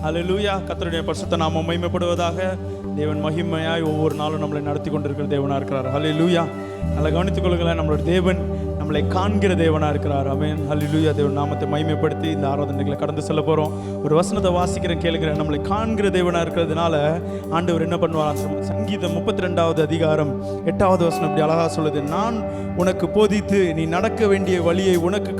ஹல்லேலூயா. கர்த்தருடைய பரிசுத்த நாமம் மகிமைப்படுவதாக. தேவன் மகிமையாய் ஒவ்வொரு நாளும் நம்மளை நடத்தி கொண்டிருக்கிற தேவனா இருக்கிறார். ஹல்லேலூயா. நல்லா கவனித்துக் கொள்ளுங்களேன், நம்மளோட தேவன் நம்மளை காண்கிற தேவனா இருக்கிறார். ஆமென். ஹல்லேலூயா. தேவன் நாமத்தை மகிமைப்படுத்தி இந்த ஆராதனைகளை கடந்து செல்ல போறோம். ஒரு வசனத்தை வாசிக்கிறேன், கேளுகிறேன். நம்மளை காண்கிற தேவனா இருக்கிறதுனால ஆண்டவர் என்ன பண்ணுவார்? சங்கீதம் 32வது அதிகாரம் 8வது வசனம் இப்படி அழகா சொல்லுது. நான் உனக்கு போதித்து நீ நடக்க வேண்டிய வழியை உனக்கு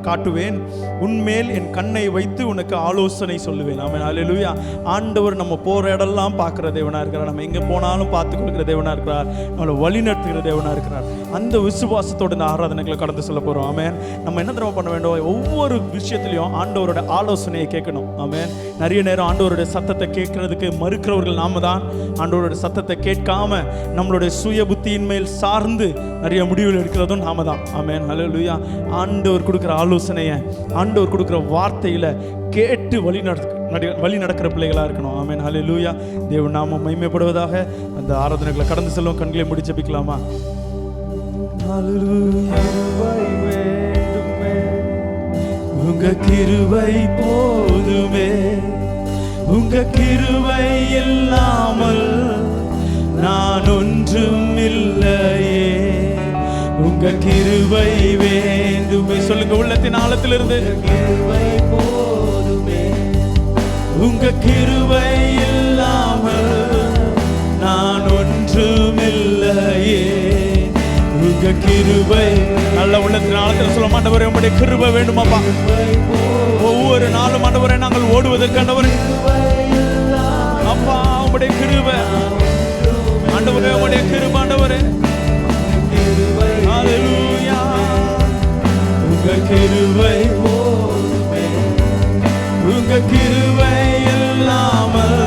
காட்டுவேன், உன்மேல் என் கண்ணை வைத்து உனக்கு ஆலோசனை சொல்லுவேன். ஆமென். ஹல்லேலூயா. ஆண்டவர் நம்ம போற இடம்லாம் பார்க்கிற தேவனா இருக்கிறார். நம்ம எங்க போனாலும் பார்த்து கொடுக்கிற தேவனா இருக்கிறார். நம்மளை வழி நடத்துகிற தேவனா இருக்கிறார். அந்த விசுவாசத்தோடு இந்த ஆராதனைகளை கடந்து செல்ல போறோம். ஆமென். நம்ம என்ன தெரியுமா பண்ண வேண்டும்? ஒவ்வொரு விஷயத்திலையும் ஆண்டவரோட ஆலோசனையை கேட்கணும். ஆமென். நிறைய நேரம் ஆண்டவருடைய சத்தத்தை கேட்கறதுக்கு மறுக்கிறவர்கள் நாம தான். ஆண்டவருடைய சத்தத்தை கேட்காம நம்மளுடைய சுய புத்தியின் மேல் சார்ந்து நிறைய முடிவுகள் எடுக்கிறதும் நாம தான். ஆமென். ஹல்லேலூயா. ஆண்டவர் கொடுக்குற ஆலோசனையை, ஆண்டவர் கொடுக்குற வார்த்தையில கேட்டு வழி நடக்கிற பிள்ளைகளா இருக்கணும். ஆமென். ஹல்லேலூயா. தேவன் நாமம் மகிமைப்படுவதாக. அந்த ஆராதனைகளை கடந்து செல்லும். கண்களை மூடி ஜெபிக்கலாமா? ஹல்லேலூயா. உங்க கிருபை போதுமே, உங்க கிருபை இல்லாமல் நான் ஒன்றும் இல்லையே, உங்க கிருபை வேண்டுமே. சொல்லுங்க உள்ளத்தின் ஆழத்திலிருந்து. கிருபை போதுமே, உங்க கிருபை இல்லாமல் நான் ஒன்றும் இல்லையே, உங்க கிருபை. நல்ல உள்ளத்தின் ஆழத்தில் சொல்ல மாட்டவரே, உங்களுடைய கிருபை வேண்டுமாப்பா. ஒவ்வொரு நாளும் ஆண்டவரே நாங்கள் ஓடுவதற்கு ஆண்டவரே அப்பா உங்களுடைய கிருபை ஆண்டவரே, உங்களுடைய கிருபை ஆண்டவரே. ஹல்லேலூயா. உங்க கிருபை போதுமே, உங்க கிருபை இல்லாமல்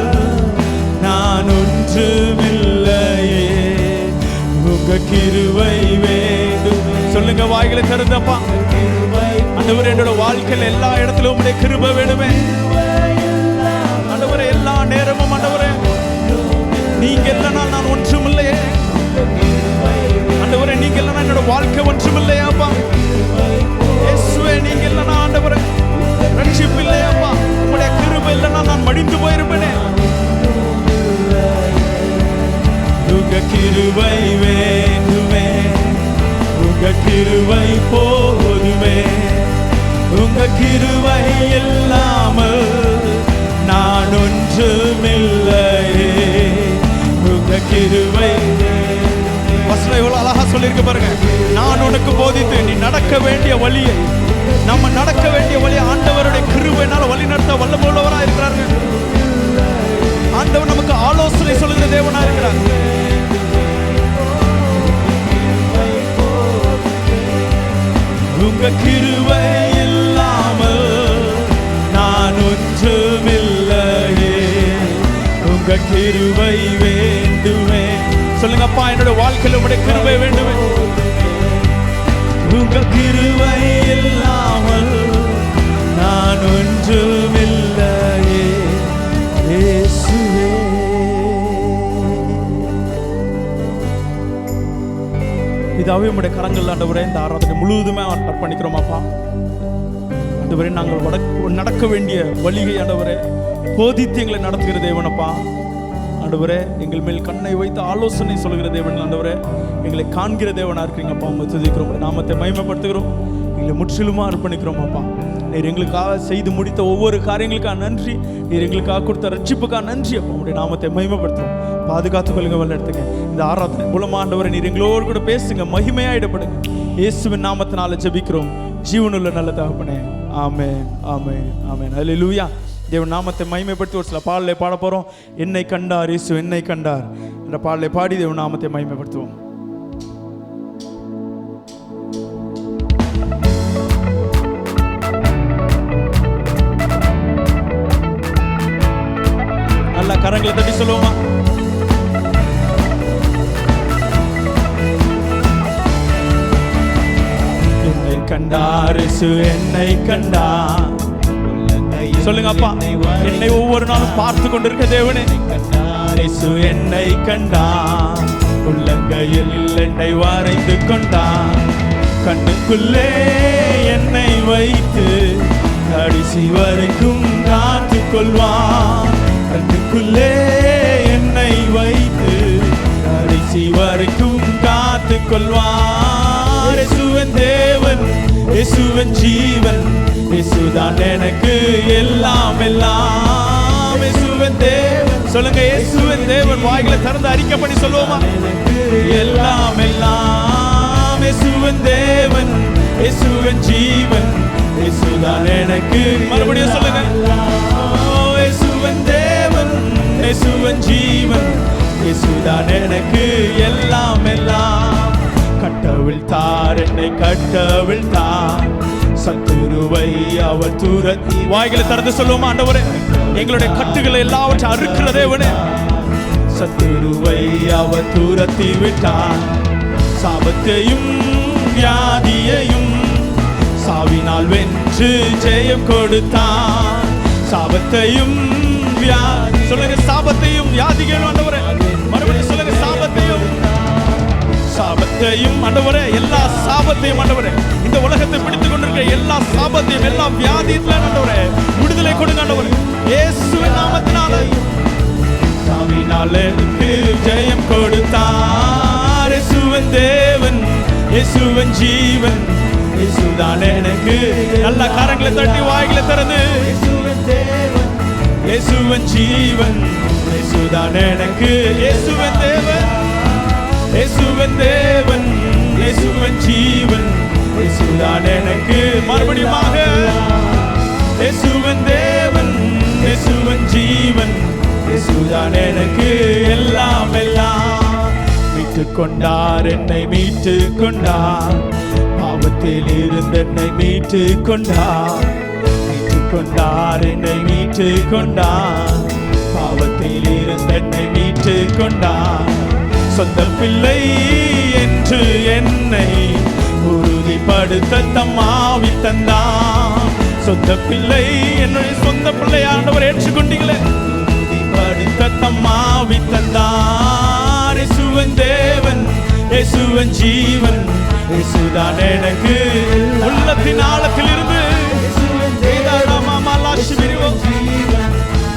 நான் ஒன்றுமில்லையே, உங்க கிருபை வேண்டும். சொல்லுங்க வாய்களை திறந்தப்பா. ஆண்டவரே என்னோட வாழ்க்கையில் எல்லா இடத்திலும் உங்களுடைய கிருபை வேணுமே ஆண்டவரே. எல்லா நேரமும் ஆண்டவரே நீங்க இல்லைனா நான் ஒன்றும் இல்லையே ஆண்டவரே. நீங்க இல்லைனா என்னோட வாழ்க்கை ஒன்றும் இல்லையாப்பா. இயேசுவே நீங்க இல்லைனா ஆண்டவரே ரட்சிப்பு இல்லையாப்பா. உங்களுடைய கிருபை இல்லைனா நான் மடிந்து போயிருப்பேனே. உங்க கிருபை வேண்டுமே, உங்க கிருபை போதுமே, உங்க கிருபை இல்லாமல் நான் ஒன்றுமில்லையே, உங்க கிருபை. வசனம் எவ்வளவு அழகா சொல்லியிருக்க பாருங்க. நான் உனக்கு போதித்து நீ நடக்க வேண்டிய வழியை, நம்ம நடக்க வேண்டிய வழியை ஆண்டவருடைய கிருபையினால வழி நடத்த வல்லமுள்ளவராக இருக்கிறார்கள். ஆண்டவர் நமக்கு ஆலோசனை சொல்லுகிற தேவனா இருக்கிறார். உங்க கிருபை இல்லாமல் நான் ஒன்றுமில்லையே, உங்க கிருபை வேண்டுமே. சொல்லுங்க அப்பா, என்னோட வாழ்க்கையில் உங்களுடைய கிருபை வேண்டுமே. உங்க கிருபை இல்லாமல் நான் ஒன்றுமில்லையே இயேசுவே. இதாவே உங்களுடைய கரங்கள் ஆண்டவரே இந்த ஆராதனை முழுவதுமே அர்ப்பணிக்கிறோம் அப்பா. ஆண்டவரே நாங்கள் நடக்க வேண்டிய வழியை ஆண்டவரே போதித்து எங்களை நடத்துகிற தேவனப்பா. ஆண்டவரே எங்கள் மேல் கண்ணை வைத்து ஆலோசனை சொல்கிற தேவன் ஆண்டவரே, எங்களை காண்கிற தேவனா இருக்கிறீங்கப்பா. உங்களை துதிக்கிறோம், நாமத்தை மகிமைப்படுத்துகிறோம், எங்களை முற்றிலுமா அர்ப்பணிக்கிறோம் அப்பா. நீர் எங்களுக்காக செய்து முடித்த ஒவ்வொரு காரியங்களுக்காக நன்றி. நீர் எங்களுக்காக கொடுத்த ரட்சிப்புக்காக நன்றி அப்பா. உங்களுடைய நாமத்தை மகிமைப்படுத்துகிறோம். பாதுகாத்துக் கொள்ளுங்க, வல்ல எடுத்துங்க. இந்த ஆராதனை மூலமா ஆண்டவரே நீர் எங்களோடு கூட பேசுங்க, மகிமையாயிடப்படுங்க. இயேசுவின் நாமத்தினால ஜெபிக்கிறோம் ஜீவனுள்ள நல்ல தகப்பனே. ஆமென், ஆமென், ஆமென். ஹல்லேலூயா. தேவன் நாமத்தை மகிமைப்படுத்தி ஒரு சில பாடலை பாட போறோம். என்னை கண்டார் இயேசு என்னை கண்டார் என்ற பாடலை பாடி தேவன் நாமத்தை மகிமைப்படுத்துவோம். நல்லா கரங்களை தட்டி சொல்லுவோமா? என்னை கண்டார் இயேசு என்னை கண்டார். சொல்லுங்க அப்பா, என்னை ஒவ்வொரு நாளும் பார்த்து கொண்டிருக்க தேவனே, இயேசு என்னை கண்டார், உள்ளங்கையில் என்னை வரைந்து கொண்டார், கண்ணுக்குள்ளே என்னை வைத்து கடைசி வரைக்கும் காத்து கொள்வார். கண்ணுக்குள்ளே என்னை வைத்து கடைசி வரைக்கும் காத்து கொள்வார். இயேசுவின் தேவன், இயேசுவின் ஜீவன், இயேசுதான் எனக்கு எல்லாம் எல்லாம். இயேசுவின் தேவன், சொல்லுங்க இயேசுவின் தேவன். வாய்களை திறந்து அறிக்கை பண்ணி சொல்லுவோமா? எல்லாம் எல்லாம். இயேசுவின் தேவன், இயேசுவின் ஜீவன், இயேசுதான் எனக்கு. மறுபடியும் சொல்லுங்க. இயேசுவின் தேவன், இயேசுவின் ஜீவன், இயேசுதான் எனக்கு எல்லாம் எல்லாம். கட்டவிழ்த்தார் என்னை, கட்டவிழ்த்தார் சத்துருவை அவர் தூரத்தி. வாய்களை திறந்து சொல்லுவோமா? ஆண்டவரே, எங்களுடைய கட்டுகளை எல்லாவற்றையும் அறுக்கிற தேவனே, சத்துருவை அவர் தூரத்தி விட்டார். சாபத்தையும் வியாதியையும் சாவினால் வென்று ஜெயம் கொடுத்தார். சாபத்தையும் வியாதி, சொல்லுங்க சாபத்தையும் வியாதிகளும். ஆண்டவரே மறுபடியும் சொல்லுங்க, சாபத்தையும் சாபத்தையும். ஆண்டவரே எல்லா சாபத்தையும், ஆண்டவரே இந்த உலகத்தை பிடித்துக் கொண்டிருக்கிற எல்லா சாபத்தையும், எல்லா வியாதியில ஆண்டவரே விடுதலை கொடுங்க ஆண்டவரே, இயேசுவின் நாமத்தினால. சாவினால் எனக்கு ஜெயம் கொடுத்தார். இயேசுவின் தேவன், இயேசுவின் ஜீவன், இயேசுதான் எனக்கு. நல்ல கரங்களை தட்டி வாய்களை திறந்து, இயேசுவின் தேவன், இயேசுவின் ஜீவன், இயேசுதான் எனக்கு. இயேசுவின் தேவன், இயேசுவின் தேவன், இயேசுவின் ஜீவன், இயேசுதான் எனக்கு. மறுபடியுமாக இயேசுவின் தேவன், இயேசுவின் ஜீவன், இயேசுதான் எனக்கு எல்லாம் எல்லாம். மீட்டுக் கொண்டார் என்னை, மீட்டுக் கொண்டார். பாவத்தில் இருந்து என்னை மீட்டுக் கொண்டார். மீட்டுக் கொண்டார் என்னை, மீட்டுக் கொண்டார். பாவத்தில் இருந்து என்னை மீட்டுக் கொண்டார். சொந்த பிள்ளை என்று என்னை உறுதிப்படுத்த தம்மாவி தந்தார். சொந்த பிள்ளை, என்னுடைய சொந்த பிள்ளை ஆண்டவர் ஏற்றுக்கொண்டீங்களே, உறுதிப்படுத்த தம்மாவி தந்தார். இயேசுவின் தேவன், இயேசுவின் ஜீவன், இயேசுதான் எனக்கு. உள்ளத்தின் ஆழத்தில் இருந்து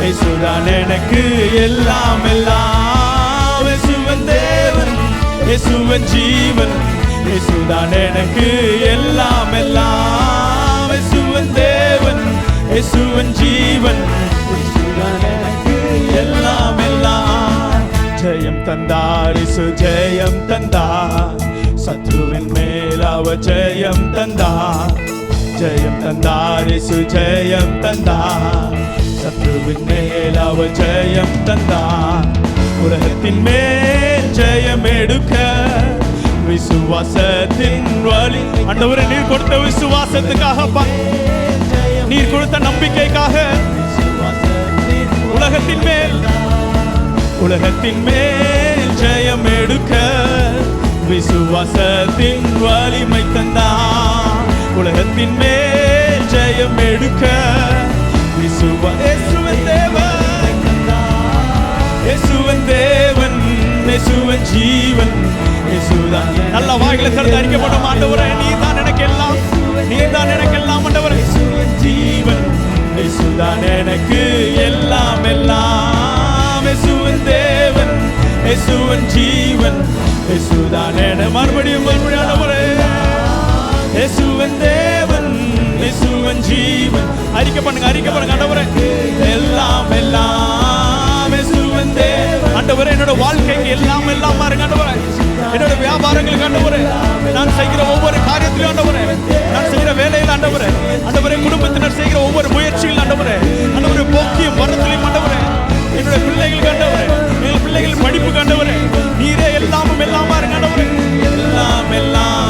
இயேசுதான் எனக்கு எல்லாம் எல்லாம். இயேசுவின் தேவன், இயேசுவின் ஜீவன், இயேசுதான் எனக்கு எல்லாம் எல்லாம். இயேசுவின் தேவன், இயேசுவின் ஜீவன், இயேசுதான் எனக்கு எல்லாம் எல்லாம். ஜெயம் தந்தார் இயேசு, ஜெயம் தந்தார். சத்ருவின் மேல் அவர் ஜெயம் தந்தார். ஜெயம் தந்தார் இயேசு, ஜெயம் தந்தார். சத்ருவின் மேல் அவர் ஜெயம் தந்தார். உலகத்தின் மேல் ஜெயம் எடுக்க விசுவாசத்தின் வழி. ஆண்டவரே நீர் கொடுத்த விசுவாசத்துக்காக, நீர் கொடுத்த நம்பிக்கைக்காக, உலகத்தின் மேல், உலகத்தின் மேல் ஜெயம் எடுக்க விசுவாசத்தின் வலிமை தந்தார். உலகத்தின் மேல் ஜெயம் எடுக்க இயேசுவின் தேவன், இயேசுவின் தேவன், இயேசுவின் ஜீவன், இயேசுதான். நல்ல வாய்களை திறந்து அறிக்கப்படும். ஆண்டவரே நீதான் எனக்கு எல்லாம், நீதான் எனக்கு எல்லாம். ஆண்டவரே இயேசுவின் ஜீவன், இயேசுதான் எனக்கு எல்லாம் எல்லாம். இயேசுவின் தேவன், இயேசுவின் ஜீவன், இயேசுதான் என. மறுபடியும் மறுபடியும் ஆண்டவரே இயேசுவின் தேவன், இயேசுவின் ஜீவன். அறிக்கை பண்ணுங்க, அறிக்கை பண்ணுங்க. ஆண்டவரே எல்லாம் எல்லாம். இயேசுவின் தேவன். ஆண்டவரே என்னோட வாழ்க்கைக்கு எல்லாம் எல்லாம் பாருங்க. ஆண்டவரே என்னோட வியாபாரங்களுக்கு, ஆண்டவரே நான் செய்கிற ஒவ்வொரு காரியத்திலும், ஆண்டவரே நான் செய்கிற வேலையில், ஆண்டவரே ஆண்டவரே குடும்பத்தினர் செய்கிற ஒவ்வொரு முயற்சியில், ஆண்டவரே ஆண்டவரே போக்கியும் வரத்திலையும், ஆண்டவரே என்னோட பிள்ளைகளுக்கு, ஆண்டவரே எங்கள் பிள்ளைகள் படிப்புக்கு, ஆண்டவரே நீரே எல்லாமும் எல்லாமா இருங்க. ஆண்டவரே எல்லாம் எல்லாம்.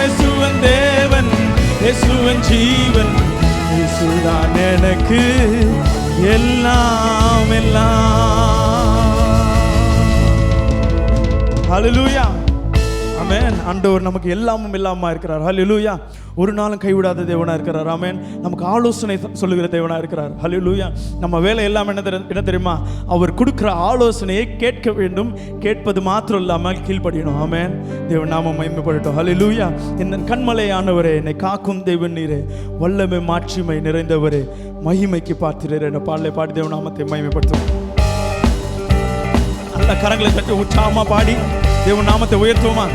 இயேசுவின் தேவன், இயேசுவின் ஜீவன், இயேசுதான் எனக்கு எல்லாம் எல்லாம். ஹல்லேலூயா, ஆமென். ஆண்டவர் நமக்கு எல்லாமும் எல்லாமா இருக்கிறார். ஹல்லேலூயா. ஒரு நாளும் கைவிடாத தேவனா இருக்கிறார். ஆமென். நமக்கு ஆலோசனை சொல்லுகிற தேவனா இருக்கிறார். ஹல்லேலூயா. நம்ம வேலை எல்லாம் என்ன தெரியுமா? அவர் கொடுக்கிற ஆலோசனையை கேட்க வேண்டும். கேட்பது மாத்திரம் இல்லாமல் கீழ்ப்படியணும். ஆமென். தேவன் நாமம் மகிமைப்படட்டும். ஹல்லேலூயா. என் கண்மலையானவரே, என்னை காக்கும் தேவன் நீரே, வல்லமை மாட்சிமை நிறைந்தவரே, மகிமைக்கு பார்த்திரே என்ற பாடலை பாடி தேவன் நாமத்தை மகிமைப்படுத்தும். நல்ல கரங்களை தட்டி உற்சாகமா பாடி தேவன் நாமத்தை உயர்த்துவோமா?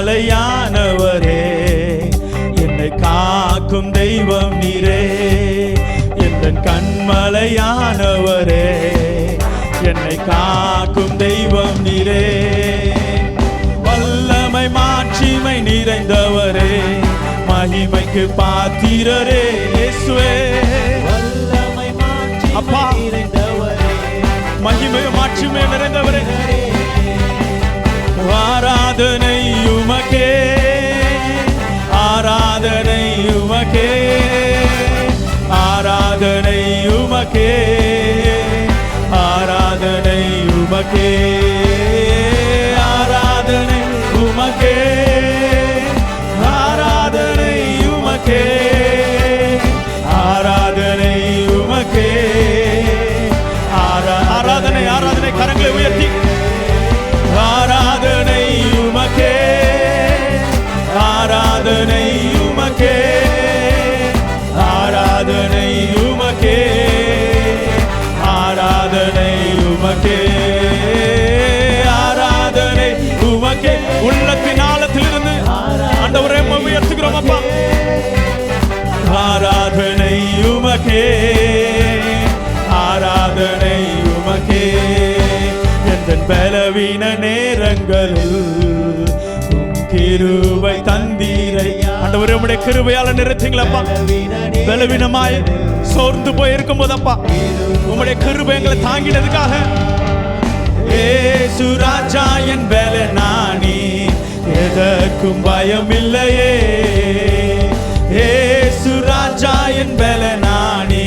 கண்மலையானவரே, என்னை காக்கும் தெய்வம் நீரே, என் கண்மலையானவரே, என்னை காக்கும் தெய்வம் நீரே, வல்லமை மாட்சிமை நிறைந்தவரே, மகிமைக்கு பாத்திரரே இயேசுவே, வல்லமை மாட்சிமை நிறைந்தவரே, மகிமை மாட்சிமை நிறைந்தவரே, ஆராதனை உமக்கே, ஆராதனை உமக்கே, ஆராதனை உமக்கே, ஆராதனை உமக்கே, ஆராதனை உமக்கே, ஆராதனை உமக்கே, ஆராதனை உமக்கே, ஆராதனை ஆராதனை கரங்களை உயர்த்தி ஆராதனை உமக்கே, ஆராதனை உமக்கே, ஆராதனை உமக்கே, ஆராதனை உமக்கே, ஆராதனை உமக்கே. உள்ளத்தின் ஆழத்திலிருந்து ஆண்டவரே உயர்த்துகிறோம் அப்பா. ஆராதனை உமக்கே, ஆராதனை உமக்கே, என் பலவீன நேரங்களில் கிருபை தந்தீரை. ஆண்டவரே உம்முடைய கிருபையால நிறுத்தீங்களப்பா. பலவீனமாய் சோர்ந்து போயிருக்கும் போதப்பா உம்முடைய கிருபை எங்களை தாங்கினதுக்காக இயேசு ராஜா என் பலனானி, எதற்கும் பயம் இல்லையே. இயேசு ராஜா என் பலனானி,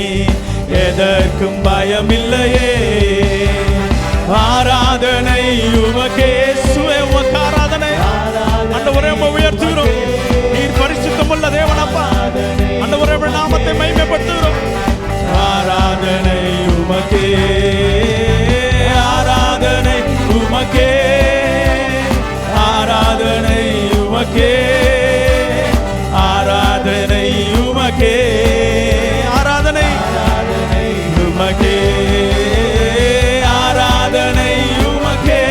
எதற்கும் பயம் இல்லையே. ஆராதனை உமக்கே இயேசுவே, உமக்கு ஆராதனை. ஆண்டவரே உம்மை உயர்த்துகிறோம். நீர் பரிசுத்தமுள்ள தேவன் அப்பா. ஆண்டவரே உம்முடைய நாமத்தை மகிமைப்படுத்துகிறோம். ஆராதனை உமக்கே, ஆராதனை உமக்கே, ஆராதனை உமக்கே, ஆராதனை உமக்கே, ஆராதனை உமக்கே, ஆராதனை உமக்கே,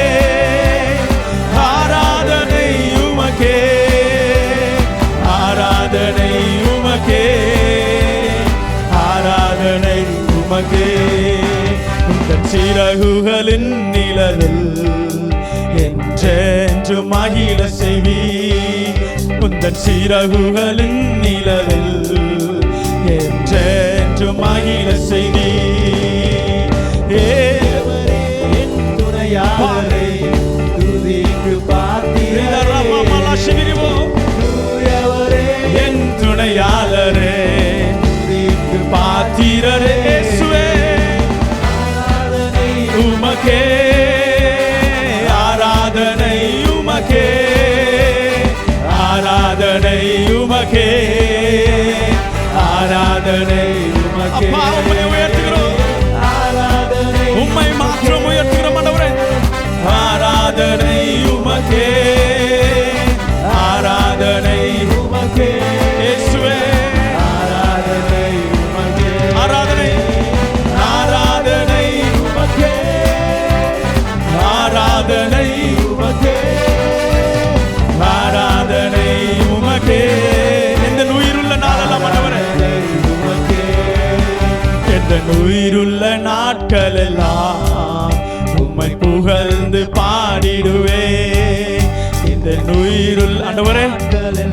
ஆராதனை உமக்கே, ஆராதனை உமக்கே, ஆராதனை உமக்கே. உந்தன் சிறகுகளின் நிழலில் என்றென்று மகிழ செய்வி. உந்தன் சிறகுகளின் நிழலில் என்றென்று மகிழ செய்வி. என் துணையாளரே, துதிக்கு பாத்திரரே, என் துணையாளரே, துதிக்கு பாத்திரரே இயேசுவே, உமக்கே, ஆராதனை உமக்கே, ஆராதனை உமக்கே, ஆராதனை உமக்கே. அப்பா உம்மை உயர்த்துகிறோம். ஆராதனை உம்மை மாத்திரம் உயர்த்துகிறோம் ஆண்டவரே. ஆராதனை உமக்கே, ஆராதனை உமக்கே இயேசுவே, ஆராதனை உமக்கே, ஆராதனை, ஆராதனை உமக்கே, ஆராதனை உமக்கே, ஆராதனை உமக்கே. எந்த உயிருள்ள நாளெல்லாம் ஆண்டவரே, எந்த உயிருள்ள நாட்கள் எல்லாம் உம்மை புகழ்ந்து பாடிடுவே. இந்த உயிருள்ள ஆண்டவரே,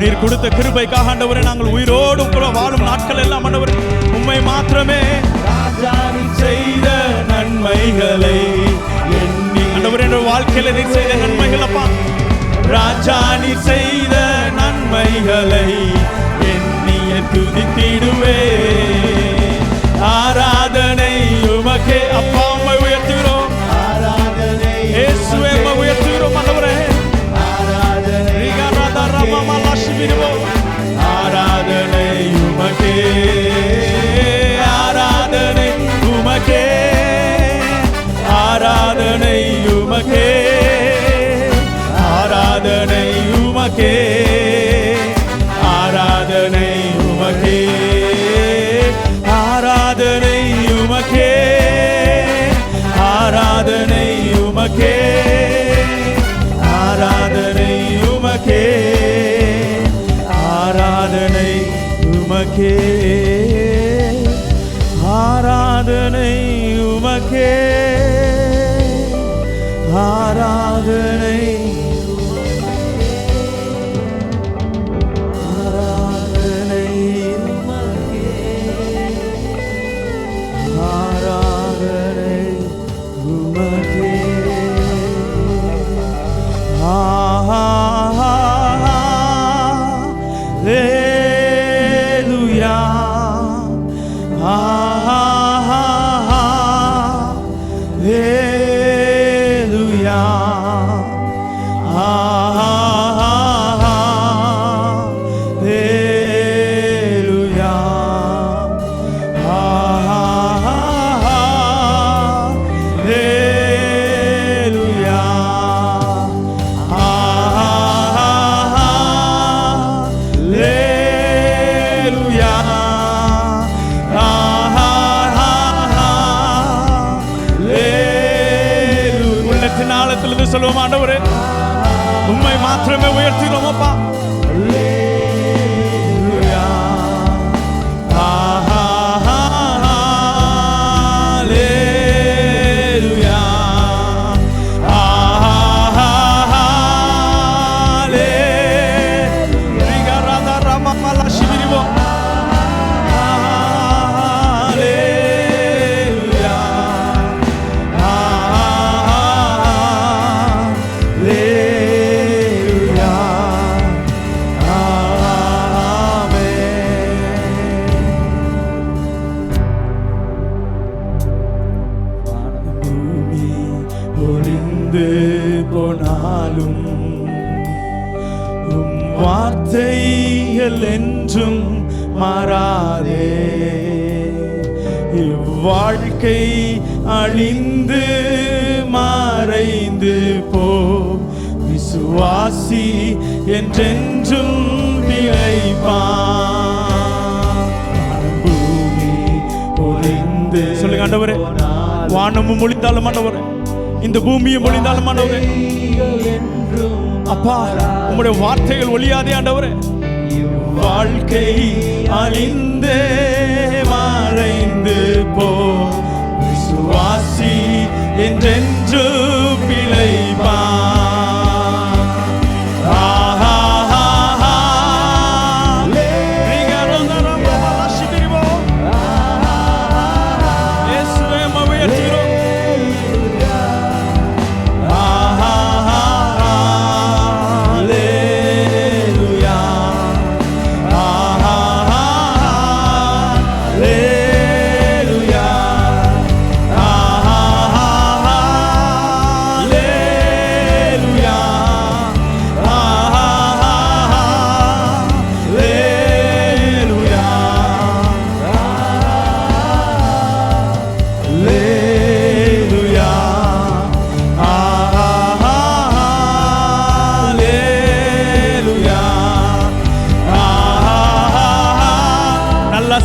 நீர் கொடுத்த கிருபைக்காக ஆண்டவரே நாங்கள் உயிரோடு வாழும் நாட்கள் எல்லாம் ஆண்டவரே உம்மை மாத்திரமே செய்த நன்மைகளை எண்ணி. ஆண்டவரே என்ற வாழ்க்கையில நீர் செய்த நன்மைகள் அப்பா, ராஜா நீர் செய்த நன்மைகளை எண்ணிய துதித்திடுவே. ஆராதனை உமக்கே, ஆராதனை உமக்கே, ஆராதனை உமக்கே, ஆராதனை உமக்கே, ஆராதனை உமக்கே, ஆராதனை உமக்கே, ஆராதனை உமக்கே, ஆராதனை சொல்லுவோம். ஆண்டவரே உம்மை மாத்திரமே உயர்த்துகிறோம் அப்பா. போனாலும் உம் வார்த்தைகள் என்றும் மாறாதே. இவ்வாழ்க்கை அழிந்து மறைந்து போ, விசுவாசி என்றென்றும் நிலைப்பான். பூமி பொழிந்து சொல்லுங்க ஆண்டவரே, வானமும் ஒளிந்தாலும் ஆண்டவரே, இந்த பூமியும் ஒளிந்தாலும் ஆண்டவரே, அப்பா உம்முடைய வார்த்தைகள் ஒளியாதே ஆண்டவரே. வாழ்க்கை அழிந்தே மறைந்து போ, விசுவாசி என்றென்று பிழைப்பான்.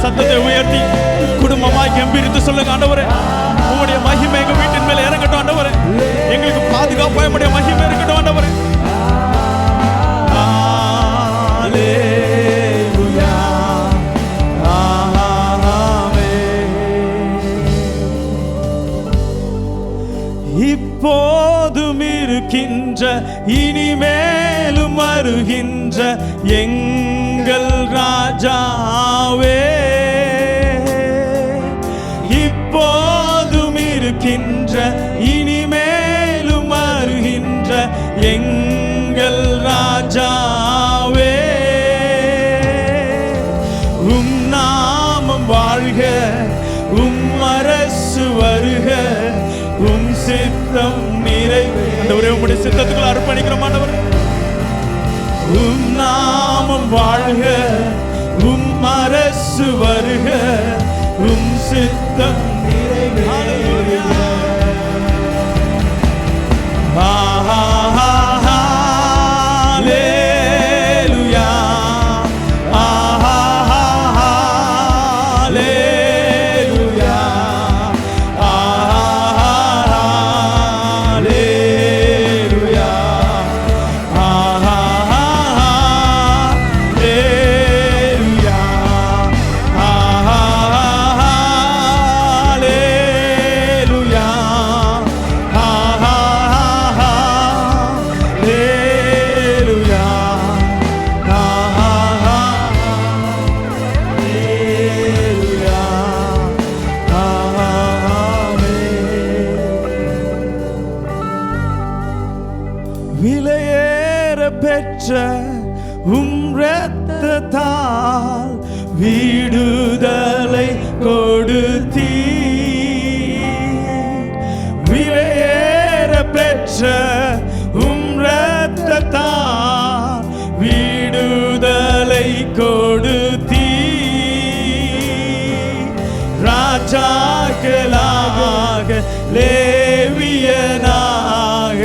சத்தத்தை உயர்த்தி குடும்பமாய் கம்பீரித்து சொல்லுங்க ஆண்டவரே, உம்முடைய மகிமை எங்க வீட்டின் மேல இறங்கட்டும் ஆண்டவரே. எங்களுக்கு பாதுகாப்பாக உம்முடைய மகிமை இருக்கட்டும் ஆண்டவரே. ஹல்லேலூயா, ஆமென். இப்போதும் இருக்கின்ற இனிமேலும் வருகின்ற எங்கள் ராஜாவே, இப்போதும் இருக்கின்ற இனிமேலும் வருகின்ற எங்கள் ராஜாவே, உம் நாமம் வாழ்க, உம் அரசு வருக, உம் சித்தம் நிறைவேற. உம்முடைய சித்தத்துக்குள் அர்ப்பணிக்கிறோம் ஆண்டவரே. உம் நாமம் வாழ்க, உம் அரசு வருக, உம் சித்தம் நிறைவேற. பெற்ற இரத்தத்தால் விடுதலை கொடுத்தீ. விலையேற பெற்ற இரத்தத்தால் விடுதலை கொடுத்தீ. ராஜாக்களாக லேவியனாக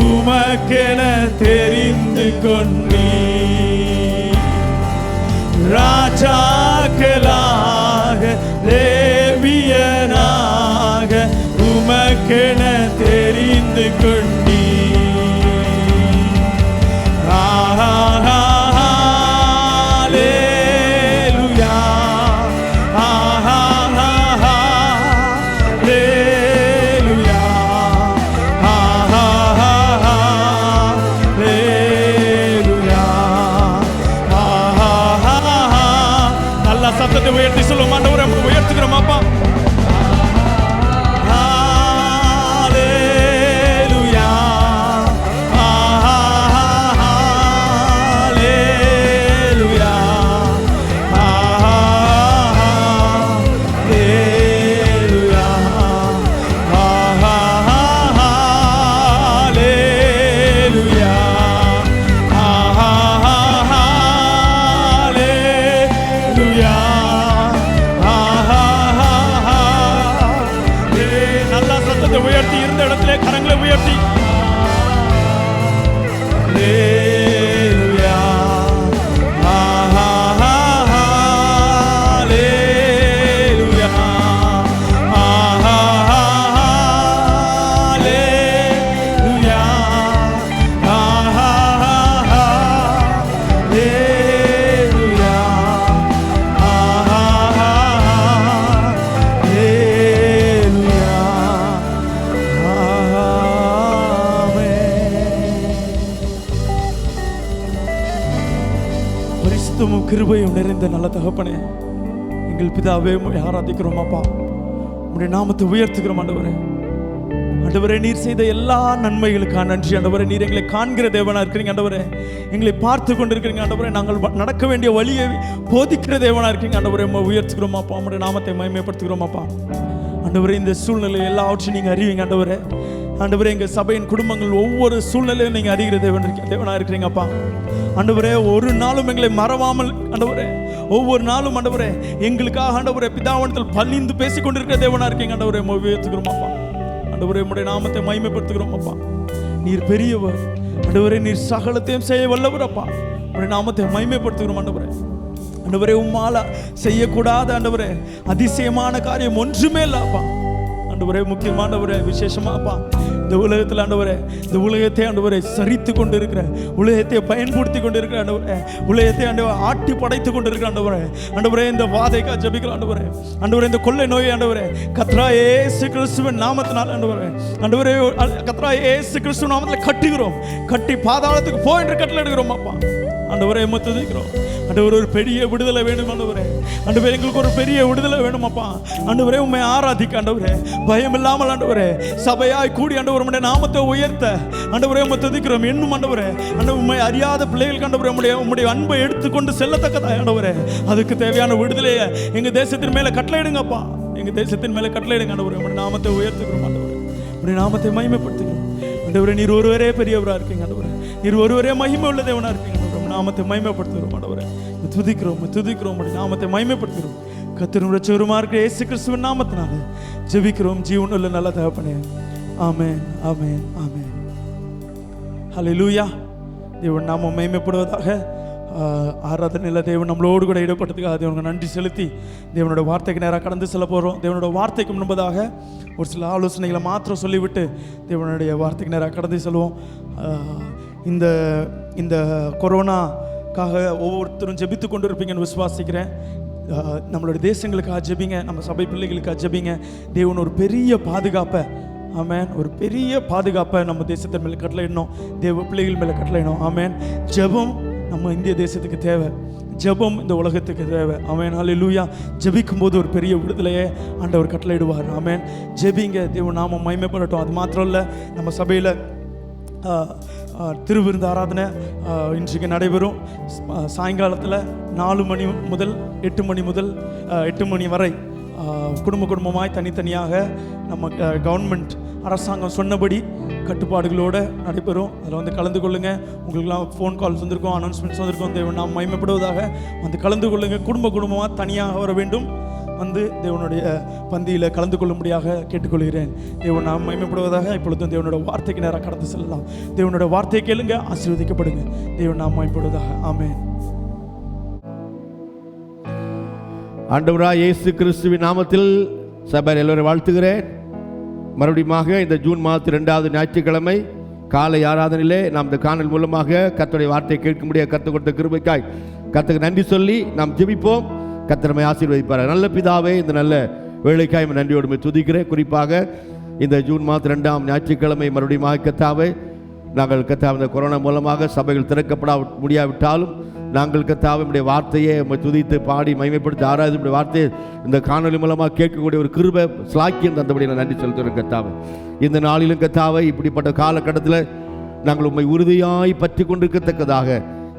உமக்கென தெரிந்து கொண்டீ. ராஜாக்களாக லேவியனாக உமக்கென தெரிந்து கொண்டீ. சத்தத்தை உயர்த்தி சொல்லும் ஆண்டவரே, உயர்த்துகிறோம் அப்பா. ஹல்லேலூயா, ஹல்லேலூயா, ஹல்லேலூயா, ஹல்லேலூயா. உயர்த்தி இருந்த இடத்திலே கரங்களை உயர்த்தி ஹல்லேலூயா, ஹல்லேலூயா, ஹல்லேலூயா, பரிசுத்தமும் கிருபையும் நிறைந்த நல்ல தகப்பனே, எங்கள் பிதாவே உம்மை ஆராதிக்கிறோம் அப்பா. உம்முடைய நாமத்தை உயர்த்துகிறோம் ஆண்டவரே. ஆண்டவரே, நீர் செய்த எல்லா நன்மைகளுக்காக நன்றி ஆண்டவரே. நீர் எங்களை காண்கிற தேவனா இருக்கிறீங்க ஆண்டவரே. எங்களை பார்த்து கொண்டிருக்கிறீங்க ஆண்டவரே. நாங்கள் நடக்க வேண்டிய வழியை போதிக்கிற தேவனா இருக்கீங்க ஆண்டவரே. உம்மை உயர்த்துகிறோம் அப்பா. உம்முடைய நாமத்தை மகிமைப்படுத்துகிறோம் அப்பா. ஆண்டவரே, இந்த சூழ்நிலை எல்லாவற்றையும் நீங்க அறிவீங்க ஆண்டவரே. ஆண்டவரே, எங்கள் சபையின் குடும்பங்கள் ஒவ்வொரு சூழ்நிலையும் நீங்கள் அறிகிற தேவனாக இருக்கிறீங்கப்பா. ஆண்டவரே, ஒரு நாளும் எங்களை மறவாமல் ஆண்டவரே, ஒவ்வொரு நாளும் ஆண்டவரே எங்களுக்காக ஆண்டவரே பிதாவனத்தில் பணிந்து பேசிக் கொண்டிருக்கிற தேவனாக இருக்கீங்க ஆண்டவரே. உயர்த்துகிறோம் அப்பா. ஆண்டவரே, உம்முடைய நாமத்தை மகிமைப்படுத்துகிறோம் அப்பா. நீர் பெரியவர் ஆண்டவரே. நீர் சகலத்தையும் செய்ய வல்லவர் அப்பா. உம்முடைய நாமத்தை மகிமைப்படுத்துகிறோம் ஆண்டவரே. ஆண்டவரே, உம்மால செய்யக்கூடாத ஆண்டவரே அதிசயமான காரியம் ஒன்றுமே இல்லை அப்பா. ஆண்டவரே, முக்கியமானவரே, விசேஷமாப்பா இந்த உலகத்தில் ஆண்டவரே, இந்த உலகத்தை ஆண்டவரை சரித்து கொண்டு இருக்கிற, உலகத்தை பயன்படுத்தி கொண்டு இருக்கிற ஆண்டவரே, உலகத்தை ஆண்டவர் ஆட்டி படைத்து கொண்டு இருக்கிற ஆண்டவரே, ஆண்டவரே இந்த வாதைக்கா ஜபிக்கிற ஆண்டவரே, ஆண்டவரே இந்த கொள்ளை நோய் ஆண்டவரே கர்த்தராகிய இயேசு கிறிஸ்துவின் நாமத்தினால் ஆண்டவரே, ஆண்டவரே கர்த்தராகிய இயேசு கிறிஸ்துவின் நாமத்தில் கட்டுகிறோம். கட்டி பாதாளத்துக்கு போ என்று கட்டளை எடுக்கிறோம் அப்பா. ஆண்டவரே, துதிக்கிறோம் ஆண்டவரே. ஒரு பெரிய விடுதலை வேணும் ஆண்டவரே. ஆண்டவரே, எங்களுக்கு ஒரு பெரிய விடுதலை வேணும் அப்பா. ஆண்டவரே, உம்மை ஆராதிக்க ஆண்டவரே பயம் இல்லாமல் ஆண்டவரே சபையாய் கூடி ஆண்டவரே உம்முடைய நாமத்தை உயர்த்த ஆண்டவரே உம்மை துதிக்கிறோம். இன்னும் ஆண்டவரே ஆண்டவரே உம்மை அறியாத பிள்ளைகளுக்கு ஆண்டவரே உம்முடைய அன்பை எடுத்துக்கொண்டு செல்லத்தக்கதா ஆண்டவரே அதுக்கு தேவையான விடுதலையை எங்க தேசத்தின் மேல கட்டளையிடுங்கப்பா. எங்க தேசத்தின் மேல கட்டளையிடுங்க ஆண்டவரே. உம்முடைய நாமத்தை உயர்த்துகிறோம் ஆண்டவரே. உம்முடைய நாமத்தை மகிமைப்படுத்துகிறோம் ஆண்டவரே. நீர் ஒருவரே பெரியவராக இருக்கீங்க ஆண்டவரே. நீர் ஒருவரே மகிமை உள்ள தேவனா இருக்கீங்க. நாமத்தை மகிமைப்படுத்துகிறோம் ஆண்டவரே. துதிக்கிறோம் துதிக்கிறோம். நாமத்தை மகிமைப்படுத்துகிறோம். கர்த்தருடைய ரட்சகருமா இருக்கிற இயேசு கிறிஸ்துவின் நாமத்தினால ஜெபிக்கிறோம் ஜீவனுள்ள நல்ல தகப்பனே. ஆமென் ஆமென் ஆமென். ஹல்லேலூயா. தேவன் நாமம் மகிமைப்படுவதாக. ஆராதனையில் தேவன் நம்மளோடு கூட ஈடுபட்டதுக்காக தேவனுக்கு நன்றி செலுத்தி தேவனோட வார்த்தைக்கு நேராக கடந்து செல்ல போகிறோம். தேவனோட வார்த்தைக்கு முன்பதாக ஒரு சில ஆலோசனைகளை மாத்திரம் சொல்லிவிட்டு தேவனுடைய வார்த்தைக்கு நேராக கடந்து செல்வோம். இந்த இந்த கொரோனாக்காக ஒவ்வொருத்தரும் ஜெபித்து கொண்டு இருப்பீங்கன்னு விசுவாசிக்கிறேன். நம்மளுடைய தேசங்களுக்காக ஜெபிங்க, நம்ம சபை பிள்ளைகளுக்காக ஜெபிங்க. தேவன் ஒரு பெரிய பாதுகாப்பை, ஆமேன், ஒரு பெரிய பாதுகாப்பை நம்ம தேசத்தின் மேலே கட்டளையிடணும், தேவ பிள்ளைகள் மேலே கட்டளையிடணும். ஆமேன். ஜெபம் நம்ம இந்திய தேசத்துக்கு தேவை, ஜெபம் இந்த உலகத்துக்கு தேவை. ஆமேன். ஹல்லேலூயா. ஜெபிக்கும் போது ஒரு பெரிய விடுதலையை ஆண்டவர் கட்டளையிடுவார். ஆமேன். ஜெபிங்க, தேவன் நாமம் மகிமைப்படட்டும். அது மாத்திரம் இல்லை, நம்ம சபையில் திருவிருந்து ஆராதனை இன்றைக்கு நடைபெறும். சாயங்காலத்தில் 4 மணி முதல் 8 மணி வரை குடும்பமாய் தனித்தனியாக நம்ம கவர்மெண்ட் அரசாங்கம் சொன்னபடி கட்டுப்பாடுகளோடு நடைபெறும். அதில் வந்து கலந்து கொள்ளுங்கள். உங்களுக்கெல்லாம் ஃபோன் கால்ஸ் வந்திருக்கோம், அனௌன்ஸ்மெண்ட்ஸ் வந்திருக்கோம். தேவன் நாம் மகிமைப்படுவதாக வந்து கலந்து கொள்ளுங்கள். குடும்பமாக தனியாக வர வேண்டும். வந்து தேவனுடைய பந்தியில் கலந்து கொள்ளும்படியாக கேட்டுக்கொள்கிறேன். தேவன் நாம் மகிமைப்படுவதாக. இப்பொழுதும் தேவனோட வார்த்தைக்கு நேராக கடந்து செல்லலாம். தேவனோட வார்த்தையை கேளுங்க, ஆசீர்வதிக்கப்படுங்க. தேவன் நாம் மகிமைப்படுவதாக. ஆமென். ஆண்டவராய் இயேசு கிறிஸ்துவின் நாமத்தில் சபையில் எல்லோரும் வாழ்த்துகிறேன். மறுபடியும் இந்த ஜூன் மாதத்து 2வது ஞாயிற்றுக்கிழமை காலை ஆராதனையிலே நாம் இந்த காணல் மூலமாக கர்த்தருடைய வார்த்தையை கேட்க முடியாது. கர்த்தர் கொடுத்த கிருபைக்காய் கர்த்தருக்கு நன்றி சொல்லி நாம் ஜெபிப்போம். கர்த்தர் நம்மை ஆசீர்வதிப்பார். நல்ல பிதாவே, இந்த நல்ல வேலைக்காய் நன்றியோடு துதிக்கிறேன். குறிப்பாக இந்த ஜூன் மாதம் 2ஆம் ஞாயிற்றுக்கிழமை மறுபடியும் கர்த்தாவே, நாங்கள் கர்த்தாவே இந்த கொரோனா மூலமாக சபைகள் திறக்கப்பட முடியாவிட்டாலும் நாங்கள் கர்த்தாவே நம்முடைய வார்த்தையை துதித்து பாடி மகிமைப்படுத்தி ஆராய்ச்சி நம்முடைய வார்த்தையை இந்த காணொலி மூலமாக கேட்கக்கூடிய ஒரு கிருபை ஸ்லாக்கியம் தந்தபடி நான் நன்றி செலுத்துகிறேன் கர்த்தாவே. இந்த நாளிலும் கர்த்தாவே, இப்படிப்பட்ட காலகட்டத்தில் நாங்கள் உண்மை உறுதியாய் பற்றி கொண்டிருக்கத்தக்கதாக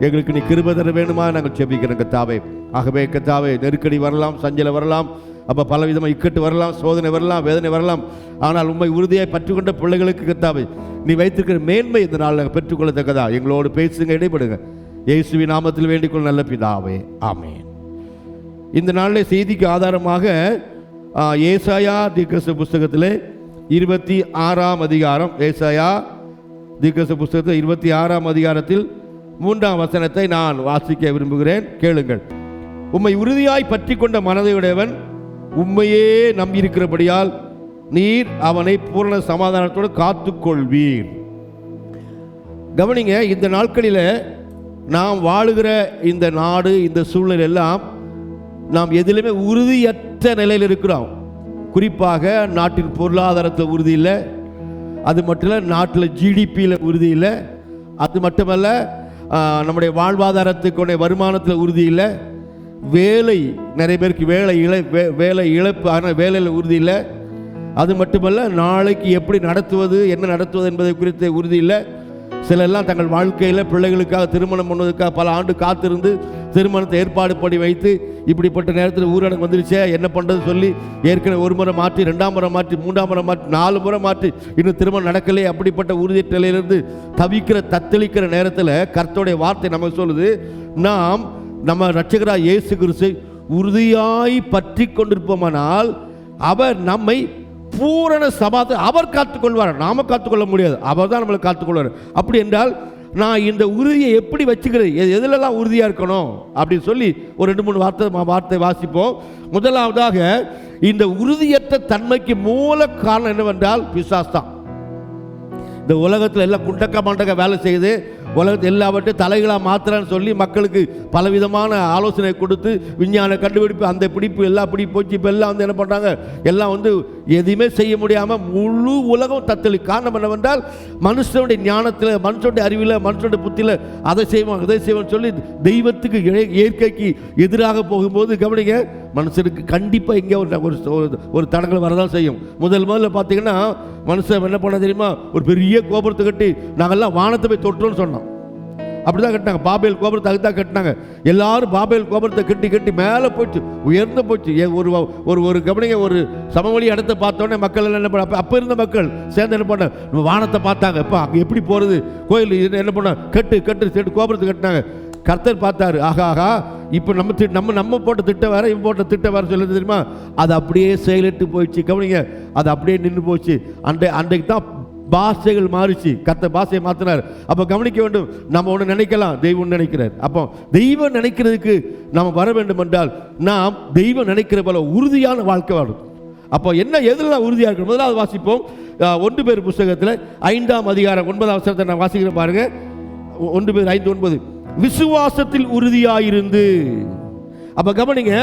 எங்களுக்கு நீ கிருபை தர வேணுமா நாங்கள் ஜெபிக்கிறோம் கர்த்தாவே. ஆகவே கர்த்தாவே, நெருக்கடி வரலாம், சஞ்சலம் வரலாம், அப்போ பலவிதமாக இக்கட்டு வரலாம், சோதனை வரலாம், வேதனை வரலாம். ஆனால் உண்மை உறுதியாய் பற்றி கொண்ட பிள்ளைகளுக்கு கர்த்தாவே நீ வைத்திருக்கிற மேன்மை இந்த நாள் நாங்கள் பெற்றுக்கொள்ளத்தக்கதா எங்களோடு பேசுங்க, இடைப்படுங்க. இயேசுவின் நாமத்தில் வேண்டிக்கொள்ள நல்ல பிதாவே, ஆமென். இந்த நாளில் செய்திக்கு ஆதாரமாக ஏசாயா தீர்க்கதரிசி புஸ்தகத்தில் 26ஆம் அதிகாரம், ஏசாயா தீர்க்கதரிசி புஸ்தகத்தில் 26ஆம் அதிகாரத்தில் 3ஆம் வசனத்தை நான் வாசிக்க விரும்புகிறேன். கேளுங்கள். உம்மை உறுதியாய் பற்றி கொண்ட மனதையுடையவன் உம்மையே நம்பியிருக்கிறபடியால் நீர் அவனை பூரண சமாதானத்தோடு காத்துக்கொள்வீர். கவனிங்க, இந்த நாட்களில் நாம் வாழுகிற இந்த நாடு, இந்த சூழ்நிலை எல்லாம் நாம் எதிலுமே உறுதியற்ற நிலையில் இருக்கிறோம். குறிப்பாக நாட்டின் பொருளாதாரத்தில் உறுதி இல்லை, அது மட்டும் இல்லை நாட்டில் ஜிடிபியில் உறுதி இல்லை, அது மட்டுமல்ல நம்முடைய வாழ்வாதாரத்துக்குடைய வருமானத்தில் உறுதி இல்லை, வேலை நிறைய பேருக்கு வேலை இழப்பு, ஆனால் வேலையில் உறுதி இல்லை, அது மட்டுமல்ல நாளைக்கு எப்படி நடத்துவது, என்ன நடத்துவது என்பதை குறித்து உறுதி இல்லை. சிலெல்லாம் தங்கள் வாழ்க்கையில் பிள்ளைகளுக்காக திருமணம் பண்ணுவதற்காக பல ஆண்டு காத்திருந்து திருமணத்தை ஏற்பாடு பண்ணி வைத்து இப்படிப்பட்ட நேரத்தில் ஊரடங்கு வந்துருச்சே என்ன பண்ணுறது சொல்லி ஏற்கனவே 1 முறை மாற்றி, 2ஆம் முறை மாற்றி, 3ஆம் முறை மாற்றி, 4 முறை மாற்றி இன்னும் திருமணம் நடக்கலையே. அப்படிப்பட்ட உறுதியற்ற நிலையிலிருந்து தவிக்கிற தத்தளிக்கிற நேரத்தில் கர்த்தருடைய வார்த்தை நமக்கு சொல்லுது, நாம் நம்ம இரட்சகராகிய இயேசு கிறிஸ்துவை உறுதியாய் பற்றி கொண்டிருப்போமானால் அவர் நம்மை பூரண சமாதானம் அவர் காத்துக்கொள்வார். நாம காத்துக்கொள்ள முடியாது, அவர் தான் நம்மளை காத்துக்கொள்வார். அப்படி என்றால் நான் இந்த உறுதியை எப்படி வச்சுக்கிறது, எதிலெல்லாம் உறுதியாக இருக்கணும் அப்படின்னு சொல்லி ஒரு 2-3 வார்த்தை வாசிப்போம். முதலாவதாக, இந்த உறுதியற்ற தன்மைக்கு மூல காரணம் என்னவென்றால் பிசாசு தான். இந்த உலகத்தில் எல்லாம் குண்டக்க மண்டக்க வேலை செய்து உலகத்தில் எல்லாவற்றையும் தலைகளாக மாத்திரான்னு சொல்லி மக்களுக்கு பலவிதமான ஆலோசனை கொடுத்து விஞ்ஞான கண்டுபிடிப்பு, அந்த பிடிப்பு எல்லாம் பிடி போச்சு. இப்போ எல்லாம் வந்து என்ன பண்ணுறாங்க, எல்லாம் வந்து எதுவுமே செய்ய முடியாமல் முழு உலகம் தத்தளி. காரணம் என்னவென்றால் மனுஷனுடைய ஞானத்தில், மனுஷனுடைய அறிவில், மனுஷனுடைய புத்தியில் அதை செய்வோம் இதை செய்வோம்னு சொல்லி தெய்வத்துக்கு இயற்கைக்கு எதிராக போகும்போது கவனிங்க, மனுஷனுக்கு கண்டிப்பாக இங்கே ஒரு தடங்கள் வரதான் செய்யும். முதல்ல பார்த்தீங்கன்னா மனுஷன் என்ன பண்ண தெரியுமா, ஒரு பெரிய கோபுரத்தை கட்டி நாங்கள்லாம் வானத்தை போய் தொட்டோன்னு சொன்னோம். அப்படி தான் கட்டினாங்க. பாபேல் கோபுரத்தை அதுதான் கட்டினாங்க. எல்லாரும் பாபேல் கோபுரத்தை கட்டி மேலே போச்சு, உயர்ந்து போச்சு. ஒரு கவனிங்க, ஒரு சமவெளி இடத்தை பார்த்தோன்னே மக்கள் எல்லாம் என்ன பண்ண, அப்போ இருந்த மக்கள் சேர்ந்து என்ன பண்ண, வானத்தை பார்த்தாங்க. இப்போ அங்கே எப்படி போகிறது, கோயில் என்ன பண்ண, கட்டு கோபுரத்தை கட்டினாங்க. கர்த்தர் பார்த்தாரு, ஆகா இப்போ நம்ம போட்ட திட்டம் வேற, இவன் போட்ட திட்டம் வேற சொல்லுது தெரியுமா, அது அப்படியே செயலிட்டு போயிடுச்சு. கவனிங்க, அது அப்படியே நின்று போச்சு. அன்றைக்கு தான் பாஷைகள் மாறிச்சு. கர்த்தர் பாஷையை மாற்றினார். அப்போ கவனிக்க வேண்டும், நம்ம ஒன்று நினைக்கலாம், தெய்வம் ஒன்று நினைக்கிறார். அப்போ தெய்வம் நினைக்கிறதுக்கு நாம் வர வேண்டும் என்றால் நாம் தெய்வம் நினைக்கிற போல உறுதியான வாழ்க்கை வாழும். அப்போ என்ன எதில் உறுதியாக இருக்கணும், முதலாவது வாசிப்போம். 1 பேர் புஸ்தகத்தில் 5ஆம் அதிகாரம் 9ஆம் வசனத்தை நான் வாசிக்கிறேன் பாருங்க. 1 பேர் 5:9, விசுவாசத்தில் உறுதியாயிருந்து. அப்ப கவனிங்க,